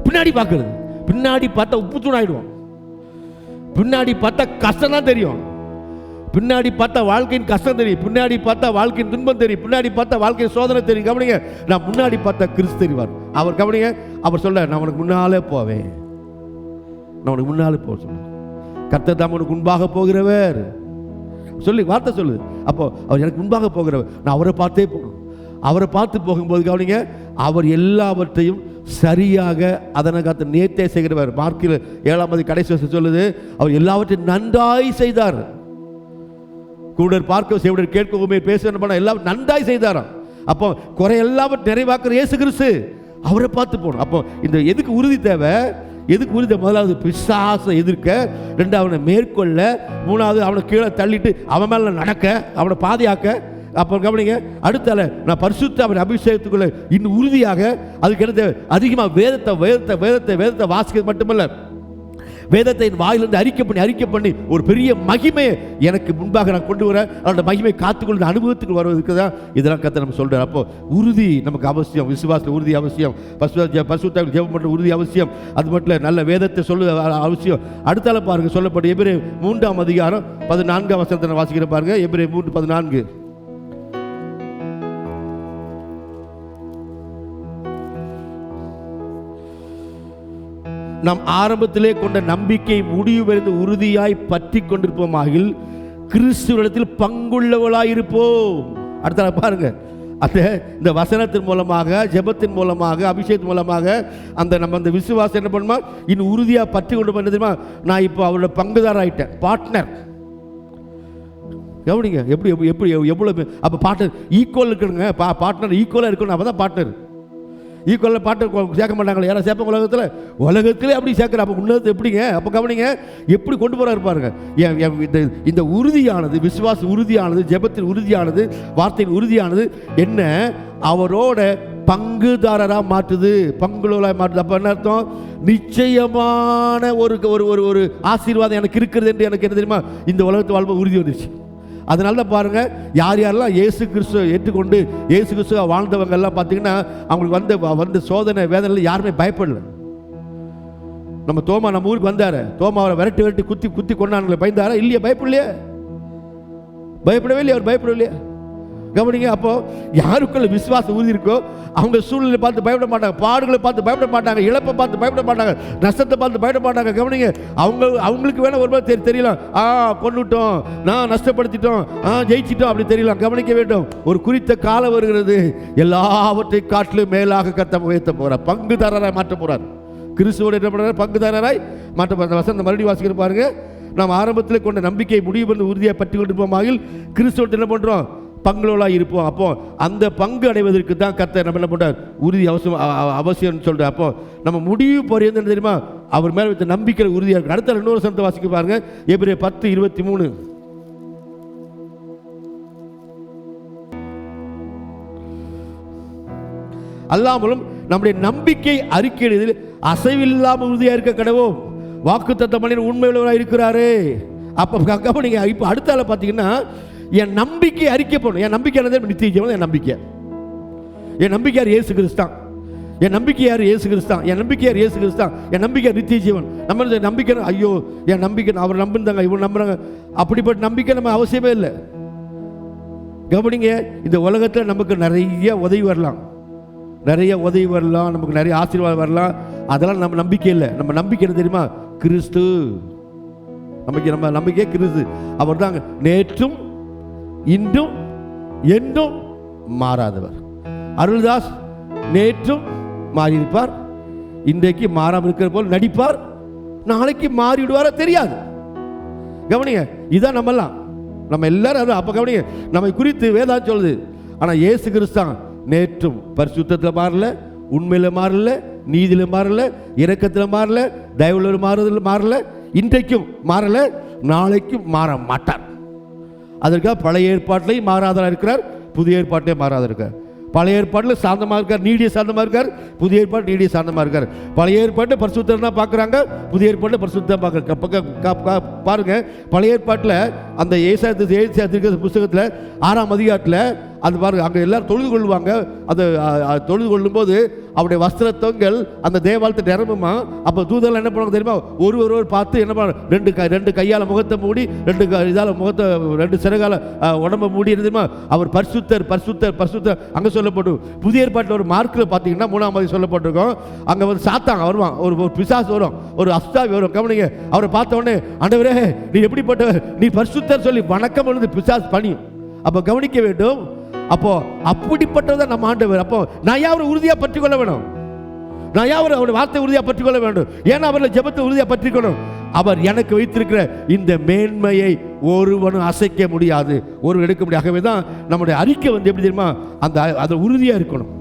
பின்னாடி பார்க்கறது, பின்னாடி பார்த்தா உப்பு தூண் ஆயிடுவோம். பின்னாடி பார்த்தா கஷ்டம் தான் தெரியும். பின்னாடி பார்த்தா வாழ்க்கையின் கஷ்டம் தெரியும். பின்னாடி பார்த்தா வாழ்க்கையின் துன்பம் தெரியும். பின்னாடி பார்த்தா வாழ்க்கையின் சோதனை தெரியும். கவனிங்க, நான் முன்னாடி பார்த்தா கிறிஸ்து தெரிவார். அவர் கவனிங்க, அவர் சொல்ல, நான் உனக்கு முன்னாலே போவேன், நான் உனக்கு முன்னாலே போக சொல்ல. கர்த்தர் தான் உனக்கு முன்பாக போகிறவர் சொல்லி வார்த்தை சொல்லுது. அப்போ அவர் எனக்கு முன்பாக போகிறவர், நான் அவரை பார்த்தே போகணும். அவரை பார்த்து போகும்போது கவனிங்க, அவர் எல்லாவற்றையும் சரியாக அதனை காத்து நேர்த்தே செய்கிறவர். மார்க்கில் 7 கடைசி வருஷம் சொல்லுது, அவர் எல்லாவற்றையும் நன்றாய் செய்தார். கூடர் பார்க்க செவிடர் கேட்கவுமே பேச எல்லாம் நன்றாய் செய்தாராம். அப்போ குறை எல்லாவற்றையும் நிறைவாக்குற இயேசு கிறிஸ்து, அவரை பார்த்து போகணும். அப்போ இந்த எதுக்கு உறுதி தேவை? எதுக்கு உறுதி? முதலாவது பிசாசை எதிர்க்க, ரெண்டாவது அவனை மேற்கொள்ள, மூணாவது அவனை கீழே தள்ளிட்டு அவன் மேலே நடக்க, அவனை பாதுகாக்க. அப்போ கவனிங்க, அடுத்தால நான் பரிசுத்த அவன் அபிஷேகத்துக்குள்ள இன்னும் உறுதியாக, அதுக்கு எடுத்து அதிகமாக வேதத்தை வாசிக்கிறது மட்டுமல்ல, வேதத்தை வாயிலிருந்து அறிக்கை பண்ணி ஒரு பெரிய மகிமையை எனக்கு முன்பாக நான் கொண்டு வர, அவனோட மகிமை காத்துக்கொள்ள அனுபவத்துக்கு வருவதற்கு தான் இதெல்லாம் கத்த நம்ம சொல்றார். அப்போ உறுதி நமக்கு அவசியம், விசுவாசத்தில் உறுதி அவசியம், பரிசுத்த ஜெபம் பண்ற உறுதி அவசியம், அது மட்டும் இல்லை நல்ல வேதத்தை சொல்ல அவசியம். அடுத்தால பாருங்க, சொல்லப்பட்ட எபிரேயர் 3 அதிகாரம் 14 வசனத்தை வாசிக்கிற பாருங்க. எபிரேயர் 3:14. நாம் ஆரம்பத்திலே கொண்ட நம்பிக்கை முடிவுவரைந்து உறுதியாய் பற்றி கொண்டிருப்போமாகில் கிறிஸ்துவிடத்தில் பங்குள்ளவளாயிருப்போம். அடுத்த பாருங்க, அந்த இந்த வசனத்தின் மூலமாக, ஜெபத்தின் மூலமாக, அபிஷேகத்தின் மூலமாக அந்த விசுவாசம் என்ன பண்ணுமா, இன்னும் உறுதியாக பற்றி கொண்டு பண்ண தெரியுமா, நான் இப்போ அவரோட பங்குதாரர் ஆயிட்டேன், பார்ட்னர். கவனிங்க, எப்படி எவ்வளவு அப்போ பார்ட்னர் ஈக்குவல் இருக்கணுங்க. பார்ட்னர் ஈக்குவலாக இருக்கணும், அப்போ தான் பார்ட்னர். ஈக்குவலாக பார்ட்னர் சேர்க்க மாட்டாங்களே, யாரும் சேர்ப்பாங்க உலகத்திலே அப்படி சேர்க்குற. அப்போ உன்னதத்தை எப்படிங்க? அப்போ கவனிங்க, எப்படி கொண்டு போகிறாரு பாருங்க. இந்த உறுதியானது, விசுவாச உறுதியானது, ஜெபத்தின் உறுதியானது, வார்த்தையின் உறுதியானது என்ன, அவரோட பங்குதாரராக மாற்றுது, பங்குள்ளவராக மாற்றுது. அப்போ என்ன அர்த்தம்? நிச்சயமான ஒரு ஆசீர்வாதம் எனக்கு இருக்கிறது என்று எனக்கு என்ன தெரியுமா, இந்த உலகத்து வாழ்வு உறுதி வந்துருச்சு. அதனால தான் பாருங்க, யாரெல்லாம் இயேசு கிறிஸ்துவை ஏற்றுக்கொண்டு இயேசு கிறிஸ்துவ வாழ்ந்தவங்க எல்லாம் பார்த்தீங்கன்னா, அவங்களுக்கு வந்த சோதனை வேதனையில் யாருமே பயப்படல. நம்ம தோமா நம்ம ஊருக்கு வந்தாரு, தோமாவை விரட்டி குத்தி கொண்டாங்களே, பயந்தாரா? இல்லையா? பயப்படலையே, பயப்படவே இல்லையா? அவர் பயப்படவே இல்லையா? கவனிங்க, அப்போ யாருக்குள்ள விசுவாச உறுதி இருக்கோ அவங்க சூழ்நிலை பார்த்து பயப்பட மாட்டாங்க, பாடுகளை பார்த்து பயப்பட மாட்டாங்க, இழப்பை பார்த்து பயப்பட மாட்டாங்க, நஷ்டத்தை பார்த்து பயப்பட மாட்டாங்க. கவனிங்க, அவங்களுக்கு வேணா ஒரு மாதிரி தெரியலாம், கொண்டுட்டோம், நான் நஷ்டப்படுத்திட்டோம், ஜெயிச்சிட்டோம், அப்படி தெரியலாம். கவனிக்க வேண்டும், ஒரு குறித்த காலம் வருகிறது, எல்லாவற்றை காட்டிலும் மேலாக கத்த உயர்த்த போறார், பங்குதாரராய் மாற்ற போறார். கிறிஸ்துவோட என்ன பண்றாரு? பங்குதாரராய் மாற்ற போறார். வசனம் மறுபடியும் வாசிக்கிற பாருங்க. நாம் ஆரம்பத்தில் கொண்ட நம்பிக்கை முடிவு பண்ணி உறுதியாக பற்றி கொண்டிருப்போமாகில் கிறிஸ்துவோட என்ன பண்றோம்? பங்குள்ளவளாக இருப்போம். அப்போ அந்த பங்கு அடைவதற்கு தான் கர்த்தர் நம்ம என்ன பண்றார்? உறுதி அவசியம் சொல்றார். அப்போ நம்ம முடிவு போறது என்ன தெரியுமா? அவர் மேல வைத்த நம்பிக்கை உறுதியாக இருக்கு. அடுத்த இன்னொரு சந்தத்தை வாசிக்க பாருங்க, எபிரேயர் 10:23. அல்லாமலும் நம்முடைய நம்பிக்கை அறிக்கையில் அசைவில்லாமல் உறுதியாக இருக்க கடவோம். வாக்குத்தத்த மனிதன் உண்மையுள்ளவராக இருக்கிறாரே. அப்போ கவனிங்க, இப்போ அடுத்தால பார்த்தீங்கன்னா, என் நம்பிக்கை அறிக்கை போடணும். என் நம்பிக்கை நித்திய ஜீவன். என் நம்பிக்கையார் இயேசு கிறிஸ்தான். என் நம்பிக்கையார் இயேசு கிறிஸ்தான். என் நம்பிக்கையார் இயேசு கிறிஸ்தான். என் நம்பிக்கை நித்திய ஜீவன். நம்ம நம்பிக்கை, ஐயோ என் நம்பிக்கை அவர் நம்புந்தாங்க, இவன் நம்புறாங்க, அப்படிப்பட்ட நம்பிக்கை நம்ம அவசியமே இல்லை. கவனிங்க, இந்த உலகத்தில் நமக்கு நிறைய உதவி வரலாம், நமக்கு நிறைய ஆசீர்வாதம் வரலாம். அதெல்லாம் நம்ம நம்பிக்கை இல்லை. நம்ம நம்பிக்கை என்ன தெரியுமா? கிறிஸ்து. நம்ம நம்பிக்கை கிறிஸ்து. அவர் தாங்க நேற்றும் இன்றும் என்றும் மாறாதவர். அருள்தாஸ் நேற்றும் மாறியிருப்பார், இன்றைக்கு மாறாமல் இருக்கிற போல் நடிப்பார், நாளைக்கு மாறிவிடுவாரா தெரியாது. கவனிங்க, இதான் நம்ம எல்லாரும் அப்ப கவனிங்க, நம்மை குறித்து வேதம் சொல்லுது. ஆனா இயேசு கிறிஸ்தான் நேற்றும் பரிசுத்தத்தில் மாறல, உண்மையில மாறல, நீதியில மாறல, இரக்கத்துல மாறல, தயவுல மாறல, இன்றைக்கும் மாறல, நாளைக்கும் மாற மாட்டார். அதற்காக பழைய ஏற்பாட்டிலையும் மாறாதவராக இருக்கிறார், புதிய ஏற்பாட்டிலே மாறாத இருக்கார். பழைய ஏற்பாட்டில் சாந்தமாக இருக்கார், நீடிய சாந்தமாக இருக்கார். புதிய ஏற்பாடு நீடிய சாந்தமாக இருக்கார். பழைய ஏற்பாட்டில் பரிசுத்தம் தான் பார்க்குறாங்க, புதிய ஏற்பாட்டில் பரிசுத்தம் பார்க்குறாங்க. பாருங்க, பழைய ஏற்பாட்டில் அந்த ஏசாயா புஸ்தகத்தில் 6ஆம் அதிகாரத்தில் அது பாருங்க, அங்கே எல்லாரும் தொழுது கொள்வாங்க. அந்த தொழுது கொள்ளும்போது அவருடைய வஸ்திரத்தங்கள் அந்த தேவாலயத்தை நிரம்புமா. அப்போ தூதர்கள் என்ன பண்ணுவாங்க தெரியுமா? ஒருவர் பார்த்து என்ன பண்ண, ரெண்டு கையால் முகத்தை மூடி, இதால் முகத்தை, 2 சிறகால உடம்பை மூடி தெரியுமா? அவர் பரிசுத்தர் பரிசுத்தர் பரிசுத்தர் அங்கே சொல்லப்பட்டு. புதிய ஏற்பாட்டில் ஒரு மார்க்கில் பார்த்தீங்கன்னா 3ஆம் அதிகாரம் சொல்லப்பட்டிருக்கோம். அங்கே வந்து சாத்தான் வருவான், ஒரு பிசாசு வரும், ஒரு அஸ்தாவி வரும். கவனிங்க, அவரை பார்த்த உடனே ஆண்டவரே நீ எப்படிப்பட்டவர், நீ பரிசுத்தர் சொல்லி வணக்கம் எழுந்து பிசாசு பணியும். அப்போ கவனிக்க வேண்டும். அப்போ அப்படிப்பட்டதான் நம்ம ஆண்டவர். அப்போ நான் அவரை உறுதியா பற்றி கொள்ள வேணும், நான் அவருடைய வார்த்தை உறுதியா பற்றி கொள்ள வேண்டும். ஏன்னா அவர்களை ஜெபத்தை உறுதியா பற்றிக்கணும். அவர் எனக்கு வைத்திருக்கிற இந்த மேன்மையை ஒருவனும் அசைக்க முடியாது, ஒரு எடுக்க முடியாது. ஆகவே தான் நம்முடைய அறிக்கை வந்து எப்படி தெரியுமா, அந்த உறுதியா இருக்கணும்.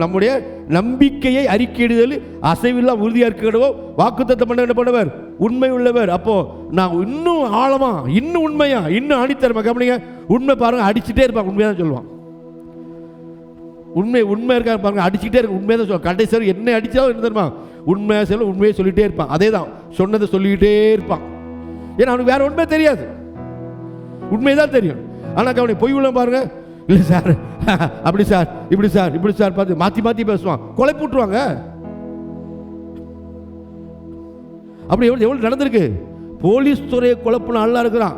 நம்முடைய நம்பிக்கையை அறிக்கையிடுதல் அசைவில்லாம் உறுதியா இருக்கிறவோ வாக்குத்தத்தம் பண்ண பண்ணவர் உண்மை உள்ளவர். அப்போ நான் இன்னும் ஆழமா, இன்னும் உண்மையா, இன்னும் அடித்தரமா. கவனிங்க, உண்மை பாருங்க, அடிச்சுட்டே இருப்பாங்க, உண்மையா தான் சொல்லுவான். உண்மை இருக்காங்க பாருங்க, அடிச்சுட்டே இருக்க, உண்மையை தான் சொல்லுவான். கடைசி என்ன அடிச்சாலும் என்ன தெரியுமா, உண்மையா சொல்ல, உண்மையை சொல்லிட்டே இருப்பான். அதே தான் சொன்னதை சொல்லிக்கிட்டே இருப்பான். ஏன்னா அவனுக்கு வேற உண்மை தெரியாது, உண்மைதான் தெரியும். ஆனா கவனி, பொய் உள்ள பாருங்க, இல்லை சார் அப்படி சார் இப்படி சார் இப்படி சார் பார்த்து மாற்றி மாற்றி பேசுவான், கொலை போட்டுருவாங்க. அப்படி எவ்வளோ நடந்திருக்கு. போலீஸ் துறையை குழப்பின நல்லா இருக்கிறான்,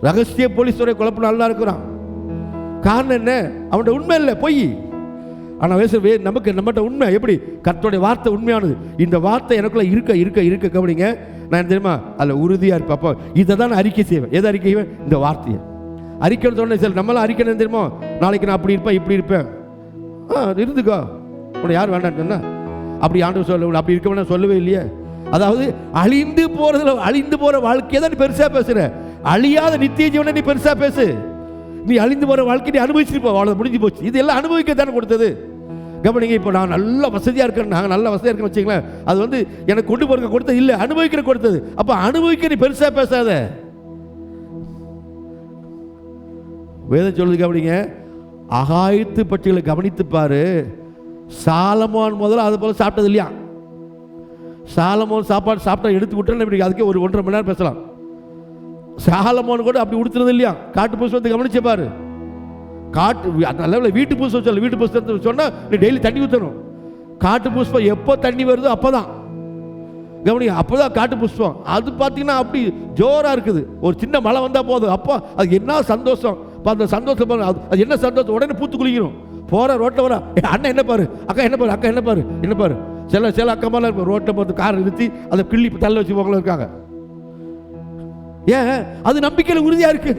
ரகசிய போலீஸ் துறையை குழப்பின நல்லா இருக்கிறான். காரணம் என்ன? அவன்கிட்ட உண்மை இல்லை, பொய். ஆனால் நம்மகிட்ட உண்மை. எப்படி? கர்த்தருடைய வார்த்தை உண்மையானது. இந்த வார்த்தை எனக்குள்ள இருக்க இருக்க இருக்க கவனிங்க, நான் தெரியுமா அதில் உறுதியாக இருப்பேன். அப்போ இதை தான் நான் அறிக்கை செய்வேன். எதை அறிக்கை செய்வேன்? இந்த வார்த்தையை அறிக்கைன்னு சொன்னேன். சரி, நம்மளாம் அறிக்கணும் தெரியுமோ, நாளைக்கு நான் அப்படி இருப்பேன் இப்படி இருப்பேன், இருந்துக்கோ, உன்னை யார் வேண்டான்னு சொன்னா? அப்படி ஆண்டு சொல்ல, அப்படி இருக்க வேணா சொல்லவே இல்லையே. அதாவது அழிந்து போற வாழ்க்கையை தான் நீ பெருசா பேசுற, அழியாத நித்திய ஜீவனை நீ பெருசா பேசு. நீ அழிந்து போற வாழ்க்கை நீ அனுபவிச்சிருப்போம், அவ்வளோ முடிஞ்சு போச்சு. இதெல்லாம் அனுபவிக்க தானே கொடுத்தது. கவனிங்க, இப்போ நான் நல்ல வசதியாக இருக்கேன், நாங்கள் நல்ல வசதியாக இருக்கேன்னு வச்சுங்களேன், அது வந்து எனக்கு கொண்டு போற கொடுத்தது இல்லை, அனுபவிக்கிற கொடுத்தது. அப்போ அனுபவிக்க நீ பெருசா பேசாத. வேதம் சொல்லுது, கவனிங்க, அகாயத்து பட்சிகளை கவனித்து பாரு. சாலமோன் முதல்ல அது போல சாப்பிட்டது இல்லையா? சாலமோன் சாப்பாடு சாப்பிட்டா எடுத்து விட்டுறேன், அதுக்கே ஒரு 1.5 மணி நேரம் பேசலாம். சாலமோன் கூட அப்படி உடுத்துறது இல்லையா? காட்டு புஷ்பத்தை கவனிச்சு பாரு. நல்ல வீட்டு புஷ்பம் சொல்ல, வீட்டு புஷ்பத்தை சொன்னா நீ டெய்லி தண்ணி ஊற்றணும். காட்டு புஷ்பம் எப்போ தண்ணி வருதோ அப்போதான் கவனிங்க, அப்போதான் காட்டு புஷ்பம். அது பார்த்தீங்கன்னா அப்படி ஜோராக இருக்குது. ஒரு சின்ன மழை வந்தால் போதும், அப்போ அது என்ன சந்தோஷம். அந்த சந்தோஷம் அது என்ன சந்தோஷம், உடனே பூத்து குளிக்கணும். போகிற ரோட்டில் வர அண்ணன் என்ன பாரு, அக்கா என்ன பாரு, அக்கா என்ன பாரு, என்ன பாரு. சில அக்கா மேலே இருக்கும், ரோட்டை பார்த்து கார் நிறுத்தி அதை கிள்ளி தள்ள வச்சு போகல இருக்காங்க. ஏன்? அது நம்பிக்கையில் உறுதியாக இருக்கு.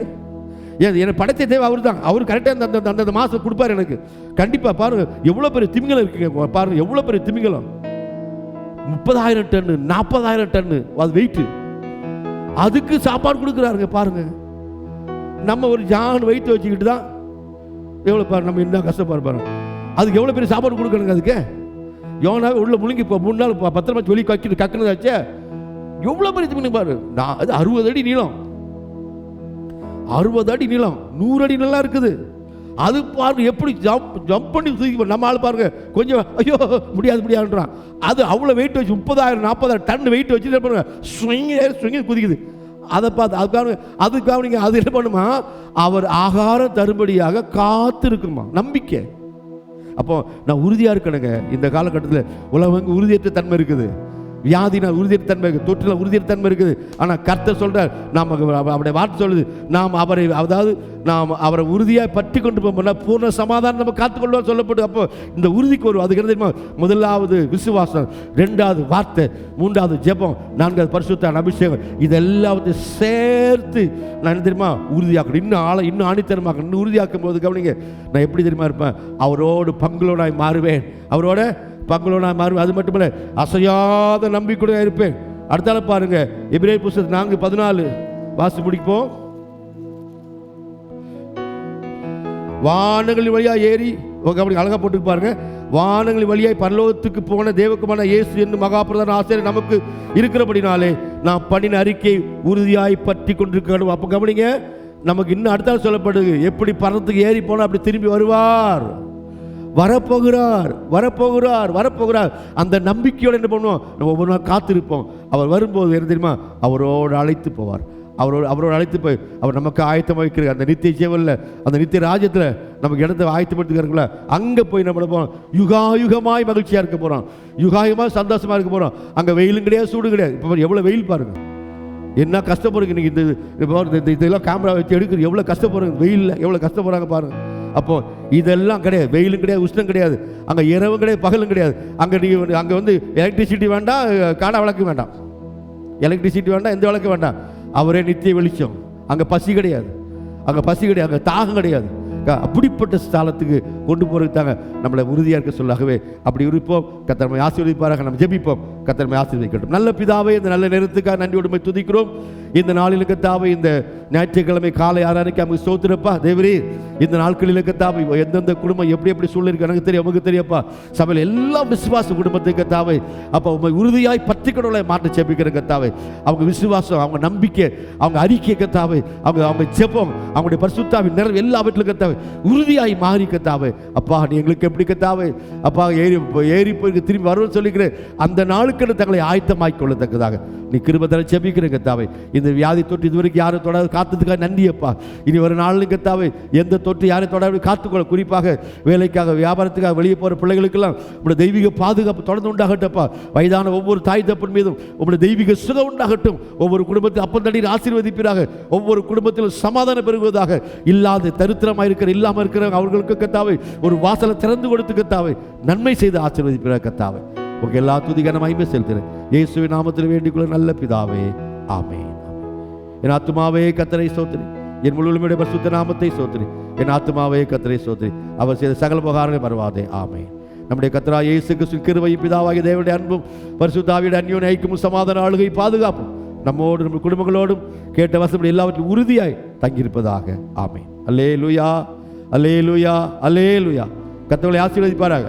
ஏன்? எனக்கு படைத்த தேவை அவர் தான். அவர் கரெக்டாக அந்த மாதம் கொடுப்பார் எனக்கு கண்டிப்பாக. பாருங்க எவ்வளோ பெரிய திமிங்கலம் இருக்குங்க, பாருங்க எவ்வளோ பெரிய திமிங்கலம். 30,000 டன்னு 40,000 டன்னு அது வெயிட்டு. அதுக்கு சாப்பாடு கொடுக்குறாருங்க பாருங்க. நம்ம ஒரு ஜான் வெயிட் வச்சுக்கிட்டு தான் எவ்வளோ பாரு, நம்ம என்ன கஷ்டப்பாரு பாருங்க. அதுக்கு எவ்வளோ பெரிய சாப்பாடு கொடுக்கணுங்க. அதுக்கு யோனாவே உள்ள முழுங்கி 3 நாள் பத்திரமா வெளியே கக்கினதாச்சே. எவ்வளோ பெரிய திமிங்கலம் பாரு. அது 60 அடி நீளம், 60 அடி நீளம், 100 அடி நல்லா இருக்குது. அது பாருங்க எப்படி ஜம்ப் பண்ணி தூக்கி. நம்ம ஆள் பாருங்க கொஞ்சம் ஐயோ முடியாதுன்றான். அது அவ்வளோ வெயிட் வச்சு 30,000 40,000 டன் வெயிட் வச்சு பாருங்க, ஸ்விங்கி குதிக்குது. அதை பார்த்து அதுக்காக நீங்கள் அது என்ன பண்ணுமா, அவர் ஆகாரம் தரும்படியாக காத்து இருக்குமா நம்பிக்கை. அப்போ நான் உறுதியாக இருக்கணுங்க. இந்த காலகட்டத்தில் உலகம் உறுதியற்ற தன்மை இருக்குது. வியாதினால் உறுதித்தன்மை இருக்குது, தொற்றில் உறுதித்தன்மை இருக்குது. ஆனால் கர்த்தர் சொல்கிறார், நாம் அவருடைய வார்த்தை சொல்லுது, நாம் அவரை நாம் அவரை உறுதியாக பற்றி கொண்டு போவோம்னா பூர்ண சமாதானம் நம்ம காத்துக்கொள்வோம் சொல்லப்பட்டு. அப்போ இந்த உறுதிக்கு வரும். அதுக்கு தெரியுமா? முதலாவது விசுவாசம், ரெண்டாவது வார்த்தை, மூன்றாவது ஜெபம், நான்காவது பரிசுத்த அபிஷேகம். இதெல்லாத்தையும் சேர்த்து நான் என்ன தெரியுமா உறுதியாக்கணும். இன்னும் ஆணித்தரமாக்கணும். இன்னும் உறுதியாக்கும் போது கவனிங்க, நான் எப்படி தெரியுமா இருப்பேன்? அவரோடு பங்களோடாய் மாறுவேன். அவரோட பங்களோடாய் மாறுவேன். அது மட்டும் இல்லை, அசையாத நம்பிக்கையுடன் இருப்பேன். அடுத்தால பாருங்க, எபிரேயர் புத்தகம் 4:14 வாசி முடிப்போம். வானங்களின் வழியா ஏறி, அப்படி அழகா போட்டு பாருங்க, வானங்களின் வழியாய் பரலோகத்துக்கு போன தேவகுமாரனான இயேசு என்னும் மகாபிரதான ஆசிரியர் நமக்கு இருக்கிறபடினாலே நாம் பண்ணின அறிக்கை உறுதியாய் பற்றி கொண்டிருக்கணும். அப்போ கவனிங்க, நமக்கு இன்னும் அடுத்தால் சொல்லப்படுது, எப்படி பரலத்துக்கு ஏறி போனால் அப்படி திரும்பி வருவார், வரப்போகிறார். அந்த நம்பிக்கையோடு என்ன பண்ணுவோம்? நம்ம ஒவ்வொரு நாள் காத்திருப்போம். அவர் வரும்போது என்ன தெரியுமா? அவரோடு அழைத்து போவார். அவரோடு அழைத்து போய் அவர் நமக்கு ஆயத்தம் வைக்கிற அந்த நித்திய ஜீவனில், அந்த நித்திய ராஜ்யத்தில் நமக்கு இடத்தை ஆயத்தப்படுத்துகிறார்கள, அங்கே போய் நம்ம போகிறோம். யுகாயுகமாய் மகிழ்ச்சியாக இருக்க போகிறோம், யுகாயுகமாக சந்தோஷமாக இருக்க போகிறோம். அங்கே வெயிலும் கிடையாது, சூடு கிடையாது. இப்போ எவ்வளோ வெயில் பாருங்கள், என்ன கஷ்டப்படுறீங்க நீங்கள். இதெல்லாம் கேமரா வச்சு எடுக்கிற எவ்வளோ கஷ்டப்படுறீங்க, வெயிலில் எவ்வளோ கஷ்டப்படுறாங்க பாருங்கள். அப்போ இதெல்லாம் கிடையாது, வெயிலும் கிடையாது, உஷ்ணம் கிடையாது, அங்கே இரவும் கிடையாது, பகலும் கிடையாது. அங்கே வந்து எலக்ட்ரிசிட்டி வேண்டாம், காடா விளக்கு வேண்டாம், எலக்ட்ரிசிட்டி வேண்டாம், எந்த விளக்கு வேண்டாம். அவரே நித்திய வெளிச்சம். அங்கே பசி கிடையாது, அங்கே தாகம் கிடையாது. அப்படிப்பட்ட ஸ்தானத்துக்கு கொண்டு போகிறதுக்கு தாங்க நம்மளை உறுதியாக இருக்க சொல்லாகவே அப்படி இருப்போம். கர்த்தர் நம்மை ஆசீர்வதிப்பாராக. நம்ம ஜெபிப்போம். கர்த்தர் நம்மை ஆசீர்வதிக்கட்டும். நல்ல பிதாவே, இந்த நல்ல நேரத்துக்காக நன்றியோடு துதிக்கிறோம். இந்த நாளில் கர்த்தாவே, இந்த ஞாயிற்றுக்கிழமை காலை 6:30 நமக்கு ஸ்தோத்திரப்பா. தேவரே, இந்த நாட்களில் கர்த்தாவே எந்தெந்த குடும்பம் எப்படி சூழ்நிலை இருக்கு எனக்கு தெரியும், நமக்கு தெரியப்பா. சபையில் எல்லா விசுவாச குடும்பத்துக்கு கர்த்தாவே அப்போ உண்மை உறுதியாய் பற்றிக்கொள்ள மாற்ற ஜெபிக்கிற கர்த்தாவே, அவங்க விசுவாசம், அவங்க நம்பிக்கை, அவங்க அறிக்கை கர்த்தாவே, அவங்க ஜெபம், அவங்களுடைய பரிசுத்தாவின் நிறைவு எல்லாவற்றிலும் கர்த்தாவே உறுதியாய் மாறி கர்த்தாவே. அப்பா, நீ எங்களுக்கு எப்படி கர்த்தாவே அப்பா ஏறி போய் திரும்பி வருவோம் சொல்லிக்கிறேன். அந்த நாளுக்கு தங்களை ஆயத்தமாக்கிக் கொள்ளத்தக்கதாக நீ கிருபை தர ஜெபிக்கிற கர்த்தாவே. இந்த வியாதி தொற்று இதுவரைக்கும் யாரும் தொடாது காத்ததுக்காக நன்றி அப்பா. இனி ஒரு நாள் கர்த்தாவே எந்த தொற்று யாரையும் தொடாது காத்துக்கொள்ள, குறிப்பாக வேலைக்காக வியாபாரத்துக்காக வெளியே போகிற பிள்ளைகளுக்கெல்லாம் உங்களுடைய தெய்வீக பாதுகாப்பு தொடர்ந்து உண்டாகட்டப்பா. வயதான ஒவ்வொரு தாய் தப்பன் மீதும் உங்களுடைய தெய்வீக சுகம் உண்டாகட்டும். ஒவ்வொரு குடும்பத்தில் அப்பந்தடி ஆசீர்வதிப்பீராக. ஒவ்வொரு குடும்பத்திலும் சமாதானம் பெறுவதாக. இல்லாத தரித்திரமாக இருக்கிற இல்லாமல் இருக்கிற அவர்களுக்கு கர்த்தாவே ஒரு வாசலை திறந்து கொடுத்து கர்த்தாவே நன்மை செய்து ஆசீர்வதிப்பீராக கர்த்தாவே. உங்களுக்கு எல்லா துதிக்கான மகிமை செலுத்துகிறேன் இயேசுவின் நாமத்தில் வேண்டிக்கொள்ள நல்ல பிதாவே, ஆமென். என் ஆத்துமாவே கர்த்தரை ஸ்தோத்திரி, என் முழுமையுடைய பரிசுத்த நாமத்தை ஸ்தோத்திரி. என் ஆத்துமாவே கர்த்தரை ஸ்தோத்திரி, அவர் செய்த சகல உபகாரங்களை மறவாதே, ஆமென். நம்முடைய கர்த்தராகிய இயேசு கிறிஸ்துவின் கிருபையும் பிதாவாகிய தேவனுடைய அன்பும் பரிசுத்த ஆவியுடைய அந்யோன்ய ஐக்கியமும் சமாதான ஆளுகை பாதுகாப்பும் நம்மோடு நம்ம குடும்பங்களோடும் கேட்ட வசப்படி எல்லாவற்றையும் உறுதியாய் தங்கியிருப்பதாக, ஆமென். அல்லேலூயா, அல்லேலூயா, அல்லேலூயா. கர்த்தரை ஆசீர்வதிப்பாராக.